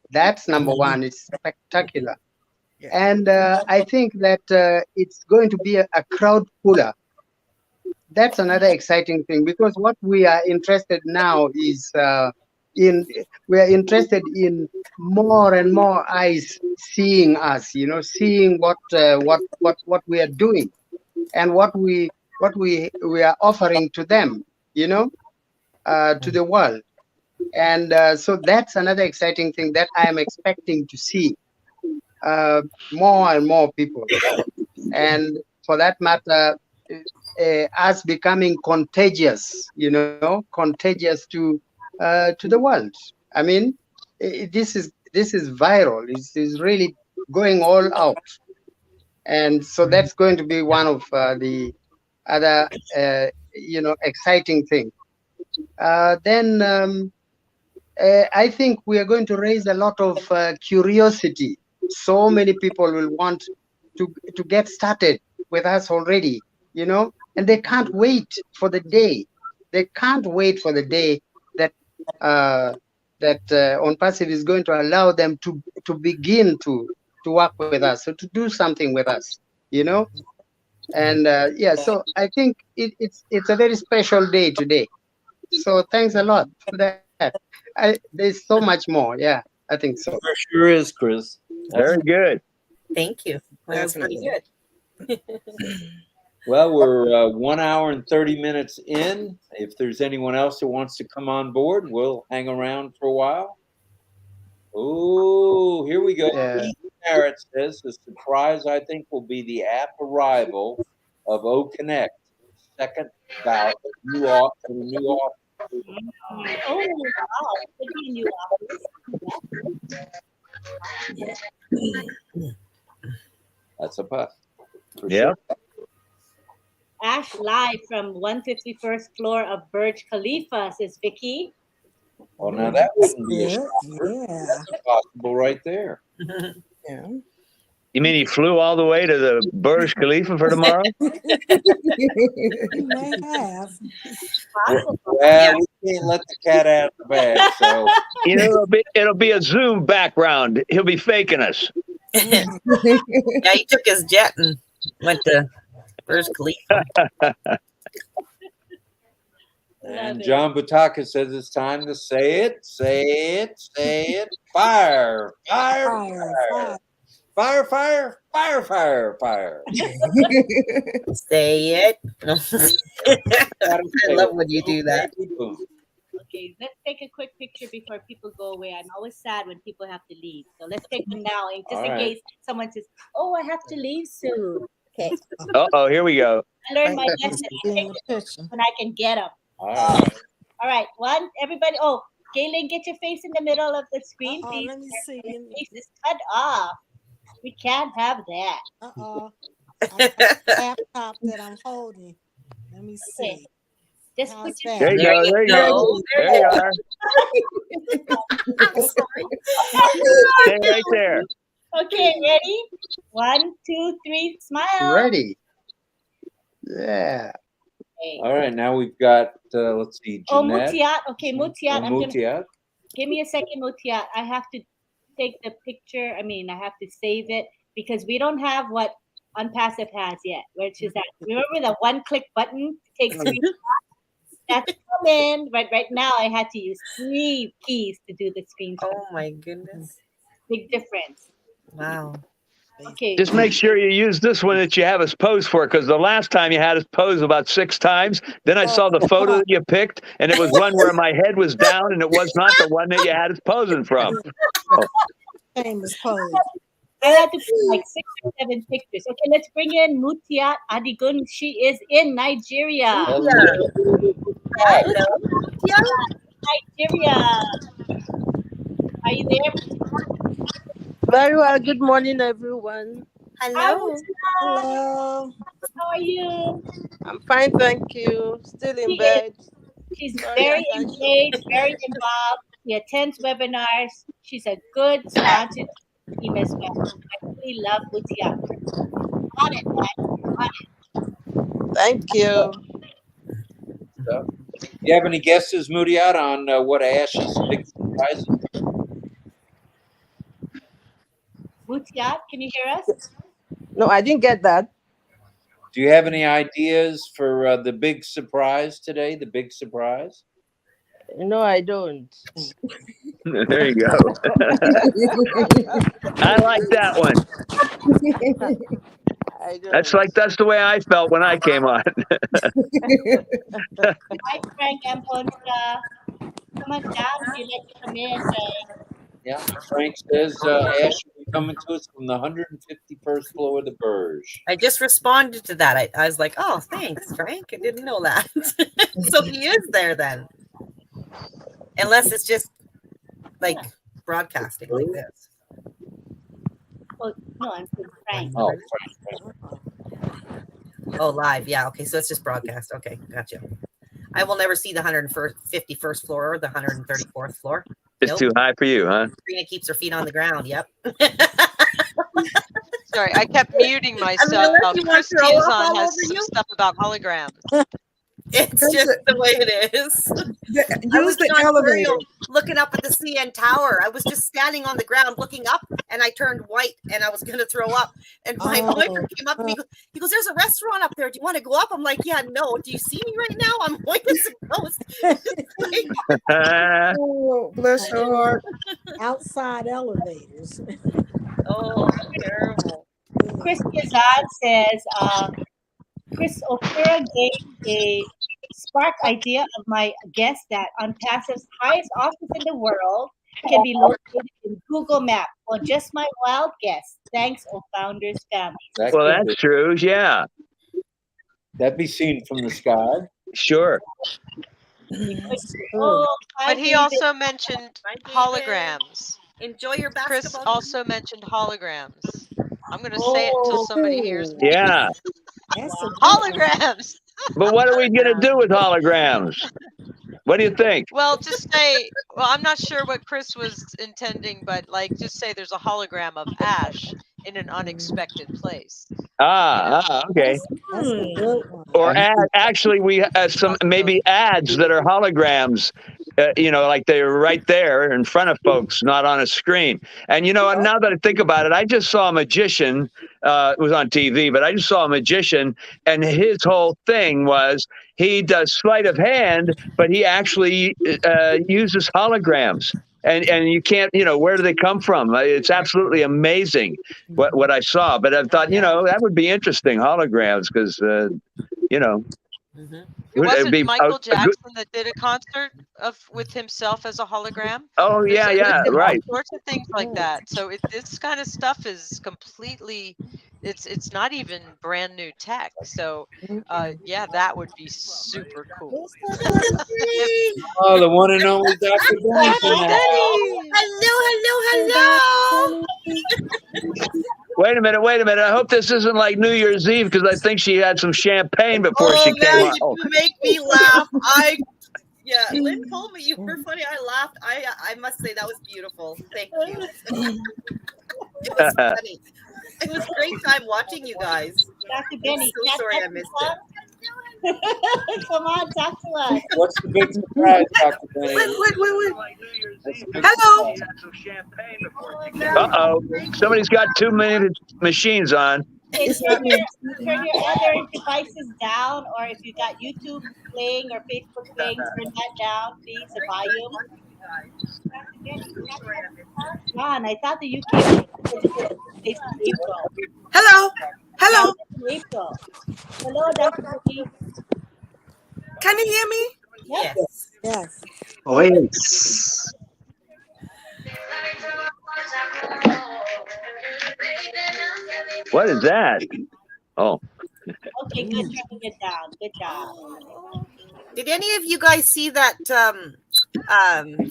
That's number one. It's spectacular. And I think that it's going to be a crowd puller. That's another exciting thing, because what we are interested now is we are interested in more and more eyes seeing us, seeing what we are doing and what we are offering to them, to the world. And so that's another exciting thing that I am expecting to see. More and more people, and for that matter, us becoming contagious, contagious to the world. I mean, this is viral. It's really going all out, and so that's going to be one of the other exciting things. Then I think we are going to raise a lot of curiosity. So many people will want to get started with us already, and they can't wait for the day. They can't wait for the day that ONPASSIVE is going to allow them to begin to work with us, so to do something with us, And so I think it's a very special day today. So thanks a lot for that. There's so much more. Yeah, I think so. There sure is, Chris. Very good. Thank you. That's pretty good. Well, we're 1 hour and 30 minutes in. If there's anyone else who wants to come on board, we'll hang around for a while. Oh, here we go. Yeah. Parrot says the surprise, I think, will be the app arrival of O Connect, second bout of new office. Oh, wow. Could be a new office. That's a puff. Yeah. Sure. Ash live from 151st floor of Burj Khalifa, says Vicky. Well, now that wouldn't be a Good. shocker. Yeah. That's impossible right there. Yeah. You mean he flew all the way to the Burj Khalifa for tomorrow? He may have. Well, we can't let the cat out of the bag. So you know, it'll be a Zoom background. He'll be faking us. Yeah, he took his jet and went to Burj Khalifa. And John Butaka says it's time to say it, say it, say it. Fire, fire, fire. Fire, fire, fire, fire, fire. Say it. I love when you do that. Okay, let's take a quick picture before people go away. I'm always sad when people have to leave. So let's take them now, just in case someone says, "Oh, I have to leave soon." Okay. Uh-oh, here we go. I learned my lesson. When I can get them. All right. One, everybody. Oh, Galen, get your face in the middle of the screen, please. Let me see. Your face is cut off. We can't have that. Laptop that I'm holding. Let me see. Just put your There you go. There you go. There you are. Stay right there. Okay, ready? 1, 2, 3, smile. Ready. Yeah. All right, now we've got, let's see, Jeanette. Mutiat. Okay, Mutiat. Mutiat. Give me a second, Mutiat. I have to take the picture. I have to save it because we don't have what ONPASSIVE has yet, which is that, remember the one-click button to take screenshots? That's coming. Right now, I had to use 3 keys to do the screenshot. Oh, my goodness. Big difference. Wow. Okay. Just make sure you use this one that you have us pose for, because the last time you had us pose about 6 times. Then I saw the photo that you picked, and it was one where my head was down, and it was not the one that you had us posing from. Famous pose. I had to put like 6 or 7 pictures. Okay, let's bring in Mutiat Adigun. She is in Nigeria. Hello. Nigeria. Are you there? Very well. Good morning, everyone. Hello. Hello. How are you? I'm fine, thank you. Still in bed. She's very engaged, very involved. She attends webinars. She's a good sponsor team as well. I really love Mutia. On it, man. On it. Thank you. Do you have any guesses, Mutiat, on what Ash's big surprise is? Mutiat, can you hear us? No, I didn't get that. Do you have any ideas for the big surprise today? The big surprise? No, I don't. There you go. I like that one. That's the way I felt when I came on. Hi, Frank and Poncha. Come on down if you let you come in. Yeah, Frank says Ash will be coming to us from the 151st floor of the Burj. I just responded to that. I was like, oh, thanks, Frank. I didn't know that. So he is there then. Unless it's just like broadcasting like this. Well, no, I'm saying Frank. Oh, Frank. Oh, live. Yeah. Okay. So it's just broadcast. Okay. Gotcha. I will never see the 151st floor or the 134th floor. It's too high for you, huh? Sabrina keeps her feet on the ground. Yep. Sorry, I kept muting myself. Christian's has some stuff about holograms. It's just the way it is. I was the elevator. looking up at the CN Tower. I was just standing on the ground looking up, and I turned white, and I was going to throw up. And my boyfriend came up to me. He goes, "There's a restaurant up there. Do you want to go up?" I'm like, "Yeah, no. Do you see me right now? I'm white as a ghost." Oh, bless your heart. Outside elevators. Oh, terrible. Chris Yazad says, Chris Opera gave a spark idea of my guest that ONPASSIVE's highest office in the world can be located in Google Maps. Or just my wild guess. Thanks, O Founders family. Well, that's true. Yeah. That'd be seen from the sky. Sure. Oh, But he also mentioned holograms. Enjoy your Chris basketball. also mentioned holograms. I'm going to say it until somebody hears me. Yeah. Holograms. But what are we going to do with holograms? What do you think? Well, just say, well, I'm not sure what Chris was intending, but like, just say there's a hologram of Ash in an unexpected place. Okay. Or actually, we some maybe ads that are holograms. Like they're right there in front of folks, not on a screen. And now that I think about it, I just saw a magician. It was on TV, but I just saw a magician, and his whole thing was he does sleight of hand, but he actually uses holograms. And you can't, where do they come from? It's absolutely amazing what I saw. But I thought, that would be interesting, holograms, because, It wasn't Michael Jackson that did a concert with himself as a hologram. Oh, yeah, right. All sorts of things like that. So this kind of stuff is completely, it's not even brand new tech. So yeah, that would be super cool. Oh, the one and only Dr. Benny. Hello. Wait a minute. I hope this isn't like New Year's Eve, because I think she had some champagne before she came out. You make me laugh. Lynn told me you were funny. I laughed. I must say that was beautiful. Thank you. It was funny. It was a great time watching you guys. Dr. Benny, I'm so sorry I missed it. Come on, talk to us. What's the big surprise, Dr. Benny? Wait. Hello. Uh-oh. Somebody's got too many machines on. Turn your other devices down, or if you got YouTube playing or Facebook playing, turn that down, please, the volume. John, I thought that you came in April. Hello. April. Hello, Dr. Benny. Can you hear me? Yes. Oh, yes. What is that? Oh. Okay, good. Turning it down. Good job. Did any of you guys see that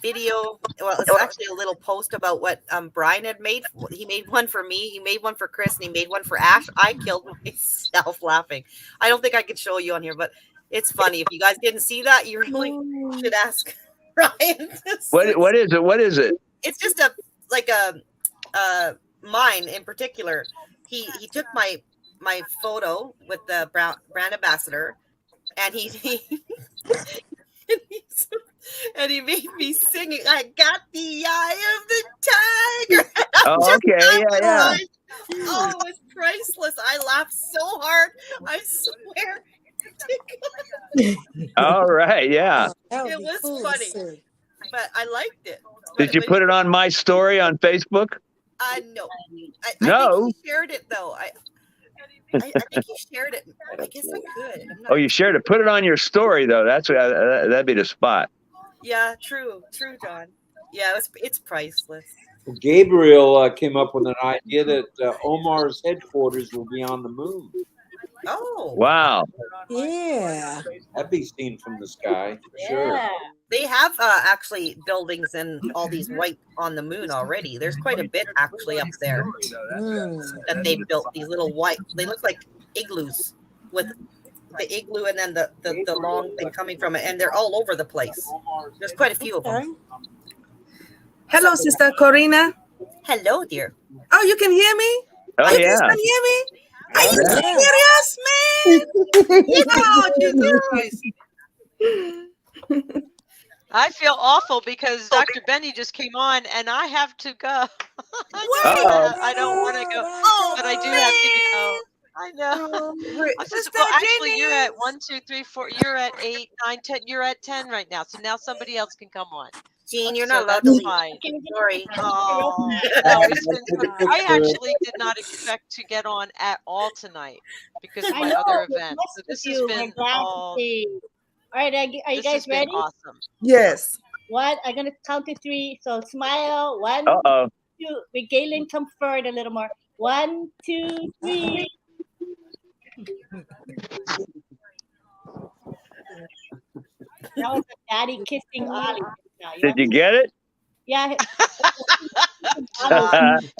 video? Well, it's actually a little post about what Brian had made. He made one for me. He made one for Chris, and he made one for Ash. I killed myself laughing. I don't think I could show you on here, but it's funny. If you guys didn't see that, you really should ask Brian. What is it? What is it? It's just mine in particular. He took my photo with the brand ambassador, and he made me singing. I got the eye of the tiger. Oh, okay, yeah. Oh, it was priceless. I laughed so hard. I swear. All right, yeah. It was funny, but I liked it. Did you put it on my story on Facebook? No. No. I think he shared it though. I think he shared it. I guess I could. Oh, you shared it. Put it on your story though. That'd be the spot. Yeah, true, John. Yeah, it's priceless. Gabriel came up with an idea that Omar's headquarters will be on the moon. Oh. Wow. Yeah. That'd be seen from the sky. Sure. They have actually buildings and all these white on the moon already. There's quite a bit actually up there that they built. These little white, they look like igloos with the igloo and then the long thing coming from it. And they're all over the place. There's quite a few of them. Hello, Sister Corina. Hello, dear. Oh, you can hear me? Oh, you yeah. can hear me? Are you serious, man? I feel awful because Dr. Benny just came on and I have to go. I don't want to go, but I do have to go. I know. Well, actually, you're at 1, 2, 3, 4. You're at 8, 9, 10. You're at 10 right now. So now somebody else can come on. Jean, you're not allowed to leave. Sorry. Oh, no, I actually did not expect to get on at all tonight because of my other events. So this has been all. All right, are you guys ready? Awesome. Yes. One. I'm gonna count to three. So smile. One, Uh-oh. two. Galen, come forward a little more. 1, 2, 3. That was a daddy kissing Ollie. Did you get it? Yeah.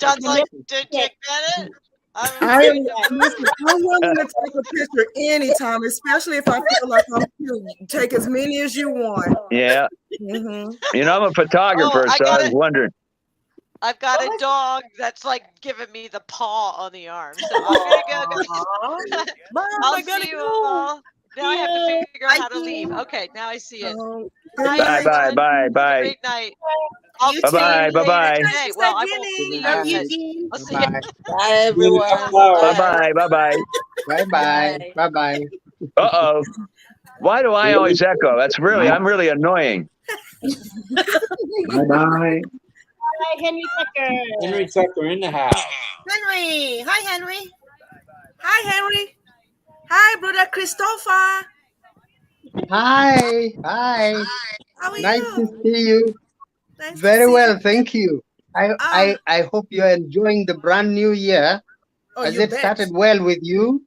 John's like, did you get it? I'm willing to take a picture anytime, especially if I feel like I'm cute. Take as many as you want. Yeah. Mm-hmm. You know, I'm a photographer, so I was wondering. I've got a dog that's like giving me the paw on the arm. So I'm gonna go. I'll see you all. Now I have to figure out how to leave. Okay, now I see it. Bye, bye, bye, bye. Great night. Bye, bye, bye. Today. Well, I won't see you guys. I'll see you. Bye, everyone. Bye, bye, bye, bye. Bye, bye, bye, bye. Uh-oh. Why do I always echo? I'm really annoying. Bye-bye. Hi, Henry Tucker. Henry Tucker in the house. Henry. Hi, Henry. Hi, Henry. Hi, brother Christopher. Hi, hi. How are Nice you? to see you. Nice to Very see well, you. thank you. I hope you're enjoying the brand new year. Oh, Has you it bet. started well with you?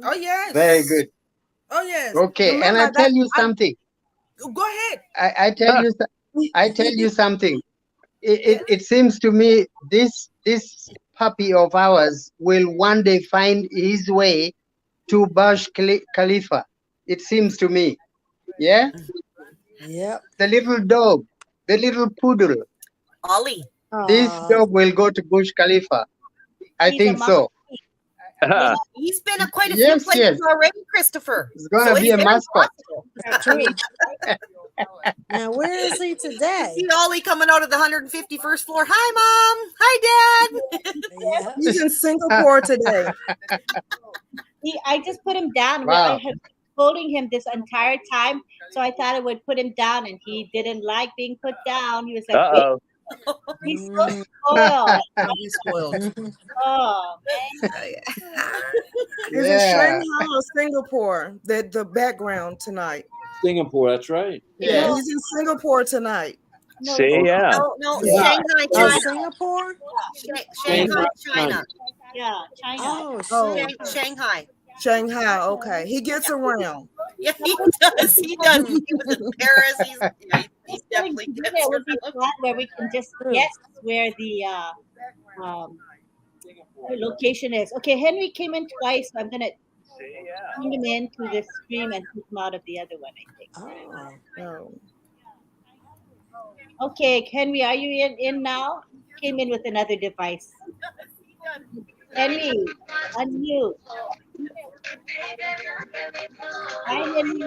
Oh, yes. Very good. Oh, yes. Okay, and Remember I tell that you something. Go ahead. I tell you something. It seems to me this puppy of ours will one day find his way to Burj Khalifa. It seems to me. Yeah? Yep. The little dog, the little poodle. Ollie. This dog will go to Burj Khalifa. I think so. Well, he's been at quite a Yes, few places yes. already, Christopher. It's gonna be a very mascot. possible. Now, where is he today? See Ollie coming out of the 151st floor. Hi, Mom. Hi, Dad. He's in Singapore today. I just put him down. Wow. I have been holding him this entire time, so I thought I would put him down, and he didn't like being put down. He was like, Uh-oh. he's so spoiled. He's spoiled. Oh, man. He's in Shanghai or Singapore. The background tonight. Singapore, that's right. Yeah, he's in Singapore tonight. See, yeah. No, Yeah. Shanghai, Oh, China. Singapore? Shanghai, China. Yeah, China. Oh, Shanghai. Shanghai, okay. He gets around. Yeah, he does. He does. He was in Paris. He's definitely gets There would be fun where we can just guess where the location is. Okay, Henry came in twice, so I'm gonna bring him into the stream and put him out of the other one, I think. Okay, Henry, are you in now? Came in with another device. Henry, unmute. Hi, Henry.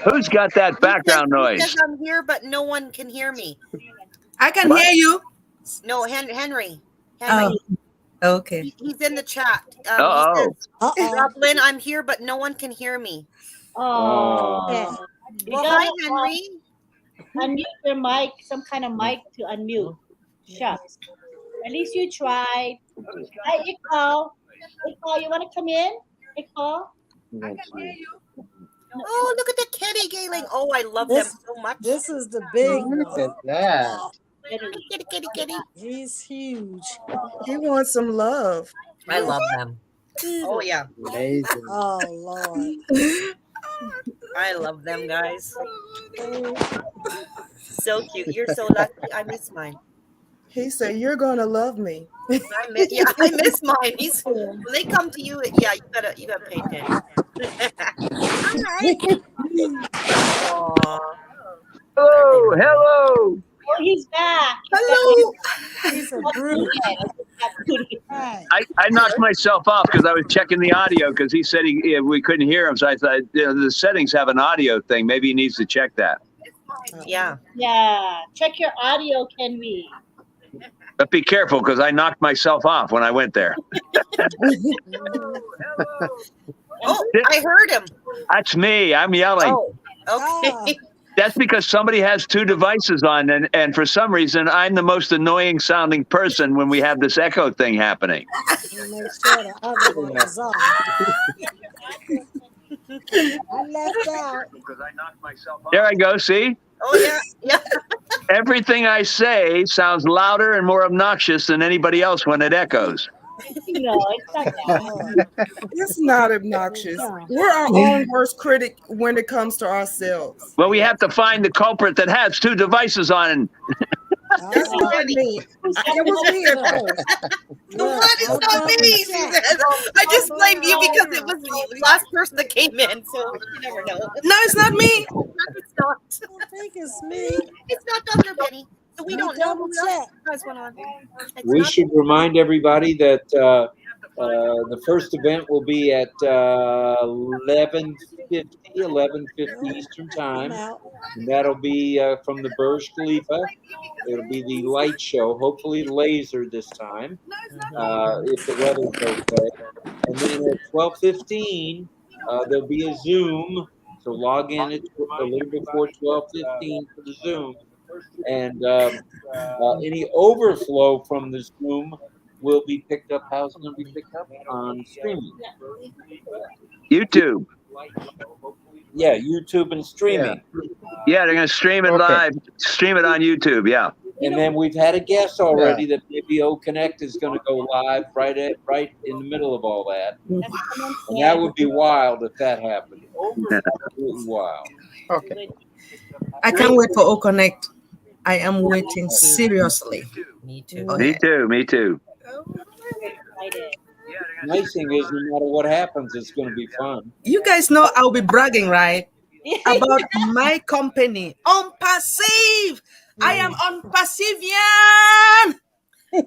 Who's got that background He noise? says I'm here, but no one can hear me. I can What? hear you. No, Henry. Oh, okay. He's in the chat. Uh-oh. He says, RobLynn, I'm here, but no one can hear me. Oh. Well, hi, Henry. Unmute your mic, some kind of mic to unmute. Shucks. At least you tried. Hi, Iqbal. Iqbal, you want to come in? Iqbal? Oh, look at the kitty, Gayling. Oh, I love them so much. This is the big Look one. at that. Kitty. He's huge. He wants some love. I love them. Oh, yeah. Amazing. Oh, Lord. I love them, guys. So cute. You're so lucky. I miss mine. He said, "You're gonna love me." I miss mine. When they come to you, yeah, you gotta pay attention. Hello. Oh, he's back. Hello. He's a brute. I knocked myself off because I was checking the audio because he said we couldn't hear him. So I thought the settings have an audio thing. Maybe he needs to check that. Yeah. Yeah. Check your audio, Henry. But be careful because I knocked myself off when I went there. Oh, I heard him. That's me. I'm yelling. Oh, okay. That's because somebody has two devices on, and for some reason, I'm the most annoying sounding person when we have this echo thing happening. Make sure the other one is on. I left out. There I go. See? Oh yeah, yeah. Everything I say sounds louder and more obnoxious than anybody else when it echoes. No, it's not that. It's not obnoxious. We're our own worst critic when it comes to ourselves. Well, we have to find the culprit that has two devices on. That's not me. It was me at first. What? It's not me. She said. I just blamed you because it was the last person that came in, so you never know. No, it's not me. It's not. I don't think it's me. It's not Dr. Benny. So we don't know double who else check. has one on. It's We not- should remind everybody that the first event will be at 11:50 Eastern Time. And that'll be from the Burj Khalifa. It'll be the light show, hopefully laser this time, if the weather's okay. And then at 12:15, there'll be a Zoom. So log in at a little before 12:15 for the Zoom. And any overflow from the Zoom will be picked up. How's it going to be picked up? On streaming. YouTube. Yeah, YouTube and streaming. Yeah, they're going to stream it live, stream it on YouTube. Yeah. And then we've had a guess already that maybe O-Connect is going to go live right in the middle of all that. And that would be wild if that happened. Absolutely wild. Okay. I can't wait for O-Connect. I am waiting seriously. Me too. Me too. Me too. Nice thing is, no matter what happens, it's going to be fun. You guys know I'll be bragging, right? About my company, ONPASSIVE. I am ONPASSIVE Jan.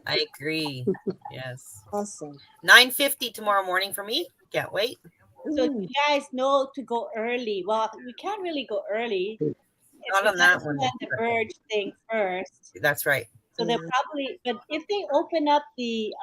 I agree. Yes. Awesome. 9:50 tomorrow morning for me. Can't wait. So you guys know to go early. Well, we can't really go early. Not on that one. The Verge thing first. That's right. So they're probably, but if they open up the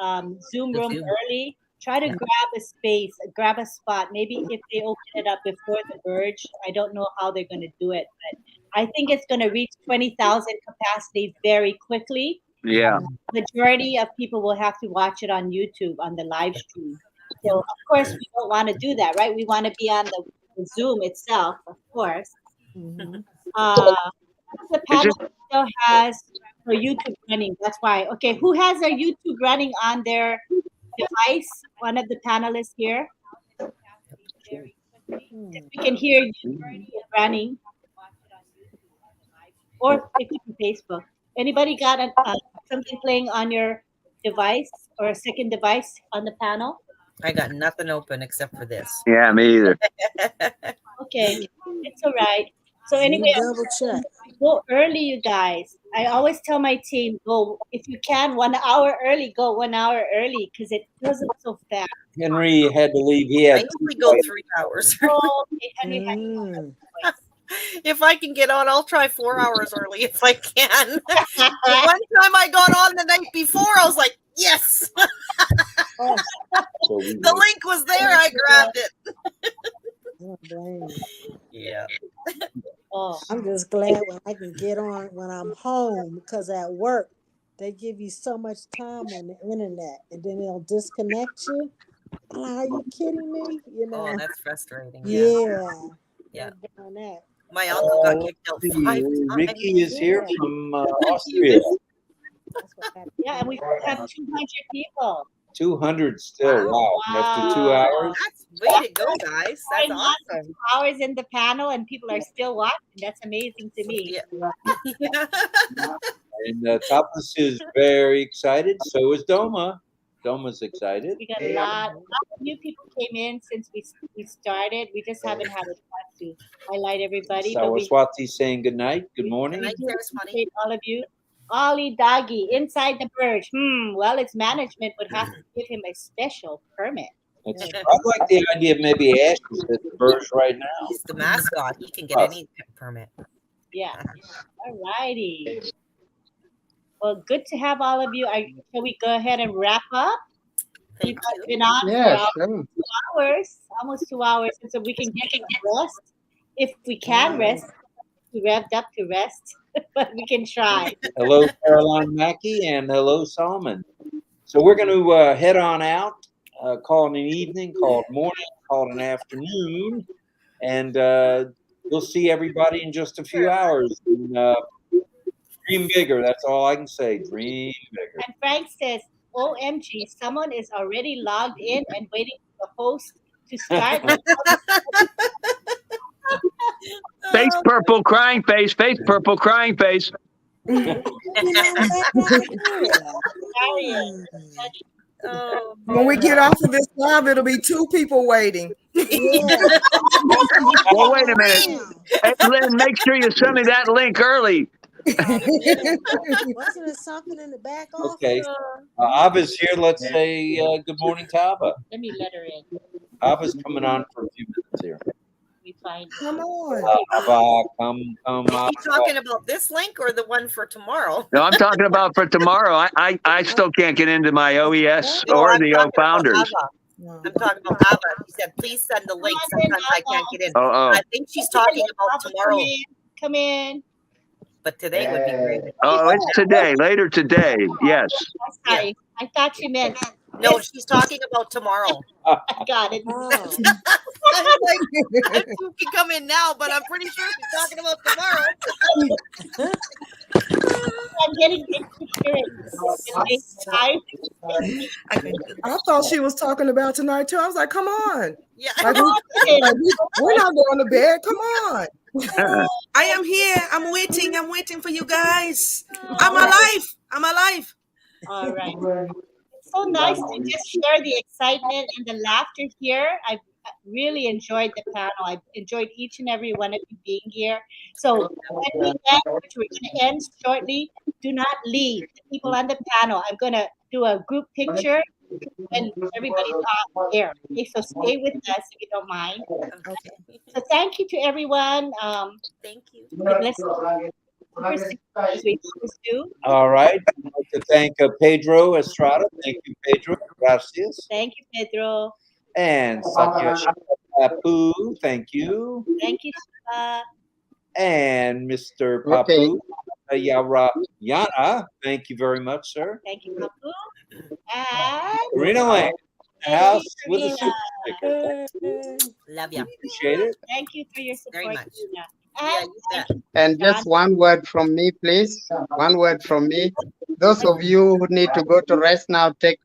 Zoom The room Zoom. early, try to grab a space, grab a spot. Maybe if they open it up before the Verge, I don't know how they're going to do it, but I think it's going to reach 20,000 capacity very quickly. Yeah. Majority of people will have to watch it on YouTube on the live stream. So of course we don't want to do that, right? We want to be on the Zoom itself, of course. The panel still has her YouTube running. That's why. Okay, who has their YouTube running on their device? One of the panelists here. If we can hear you running, or if it's on Facebook. Anybody got something playing on your device or a second device on the panel? I got nothing open except for this. Yeah, me either. Okay, it's all right. So anyway, double check. Go early, you guys. I always tell my team, go if you can 1 hour early. Go 1 hour early because it doesn't so fast. Henry had to leave. He I had usually go 3 hours. Oh, okay, Henry had If I can get on, I'll try 4 hours early if I can. One time I got on the night before, I was like, yes. The link was there. I grabbed it. Yeah. Oh, I'm just glad when I can get on when I'm home because at work they give you so much time on the internet and then they'll disconnect you. I'm like, are you kidding me? You know? Oh, that's frustrating. Yeah. Yeah. Doing that. My uncle got kicked out 5 times. Ricky is here from Austria. Yeah, and we have 200 people. 200 still. Wow. After 2 hours. That's way to go, guys. That's awesome. 2 hours in the panel and people are still watching. That's amazing to me. And Topless is very excited. So is Doma. Doma's excited. We got a lot of new people came in since we started. We just haven't had a chance to highlight everybody. But we Saraswati saying good night. Good morning. appreciate all of you. Ollie Doggy inside the Burj. Well, its management would have to give him a special permit. I like the idea of maybe Ash is at the Burj right now. He's the mascot. He can get any permit. Yeah. All righty. Well, good to have all of you. Shall we go ahead and wrap up? You've been on for 2 hours, almost 2 hours, and so we can get rest. If we can rest, we revved up to rest, but we can try. Hello, Caroline Mackey, and hello, Solomon. So we're going to head on out, call it an evening, call it morning, call it an afternoon, And we'll see everybody in just a few hours. And, dream bigger. That's all I can say. Dream bigger. And Frank says, OMG, someone is already logged in and waiting for the host to start. Face purple, crying face. Face purple, crying face. When we get off of this live, it'll be 2 people waiting. Well, wait a minute. Hey, Lynn, make sure you send me that link early. Wasn't there something in the back office? Okay. Ava's here. Let's say good morning to Ava. Let me let her in. Ava's coming on for a few minutes here. We find Come on. Ava, come. Are you talking about this link or the one for tomorrow? No, I'm talking about for tomorrow. I still can't get into my OES No, or I'm the O talking about Founders. Ava. I'm talking about Ava. She said, please send the link. Sometimes I can't get in. Oh. I think she's talking about tomorrow. Come in. But today would be great. Oh, it's today. Later today. Yes. Sorry. I thought you meant. No, she's talking about tomorrow. I got it. I'm like, you can come in now, but I'm pretty sure she's talking about tomorrow. I'm getting I thought she was talking about tonight too. I was like, come on. Yeah. Like, we're not going to bed. Come on. I am here. I'm waiting. I'm waiting for you guys. I'm alive. I'm alive. All right. It's so nice to just share the excitement and the laughter here. I've really enjoyed the panel. I've enjoyed each and every one of you being here. So when we end, which we're going to end shortly, do not leave. The people on the panel, I'm going to do a group picture when everybody's out there. Okay, so stay with us if you don't mind. Okay. So thank you to everyone. Thank you. As we always do. All right. I'd like to thank Pedro Estrada. Thank you, Pedro. Gracias. Thank you, Pedro. And Satya Papu. Thank you. Thank you, Shiva. And Mr. Papu. Yana. Thank you very much, sir. Thank you, Papu. And Karina Lane. House with a super sticker. Love you. Appreciate it. Thank you for your support, Very much. Karina. And just one word from me, please. One word from me. Those of you who need to go to rest now, go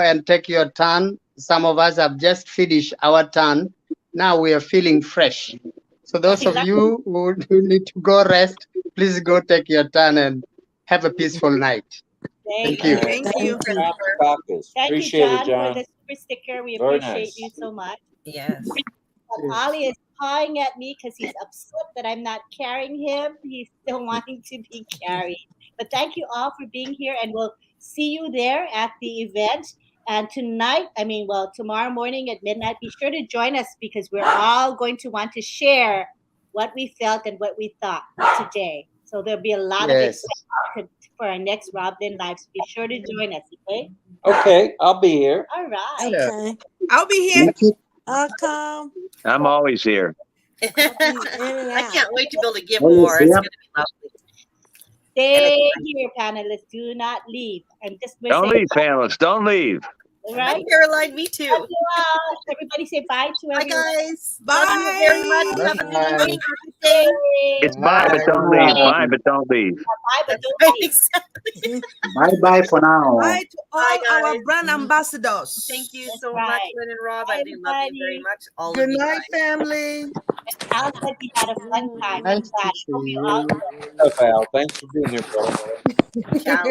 and take your turn. Some of us have just finished our turn. Now we are feeling fresh. So those of you who need to go rest, please go take your turn and have a peaceful night. Thank you. Thank you. Thank you, John, for the super sticker. We Very appreciate nice. you so much. Yes. Ali is pawing at me because he's upset that I'm not carrying him. He's still wanting to be carried. But thank you all for being here, and we'll see you there at the event. And tonight, tomorrow morning at midnight, be sure to join us because we're all going to want to share what we felt and what we thought today. So there'll be a lot of excitement for our next RobLynn Live. So be sure to join us, okay? Okay, I'll be here. All right. Okay. I'll be here. I'll come. I'm always here. I can't wait to be able to give more. It's going to be lovely. Stay here, panelists. Do not leave. I'm just Don't leave, panelists. Don't leave. Right? Hi, Caroline. Me too. Everybody say bye to everyone. Bye, guys. Bye. Love you very much. Have a good evening. It's bye, but don't leave. Bye, but don't leave. Bye, but don't leave. Bye for now. Bye to all our brand ambassadors. Thank you so much, Lynn and Rob. I do love you very much. All Good of you night, guys. family. Sounds like we had a fun time. Nice to see you. Val, thanks for being here, brother. Ciao.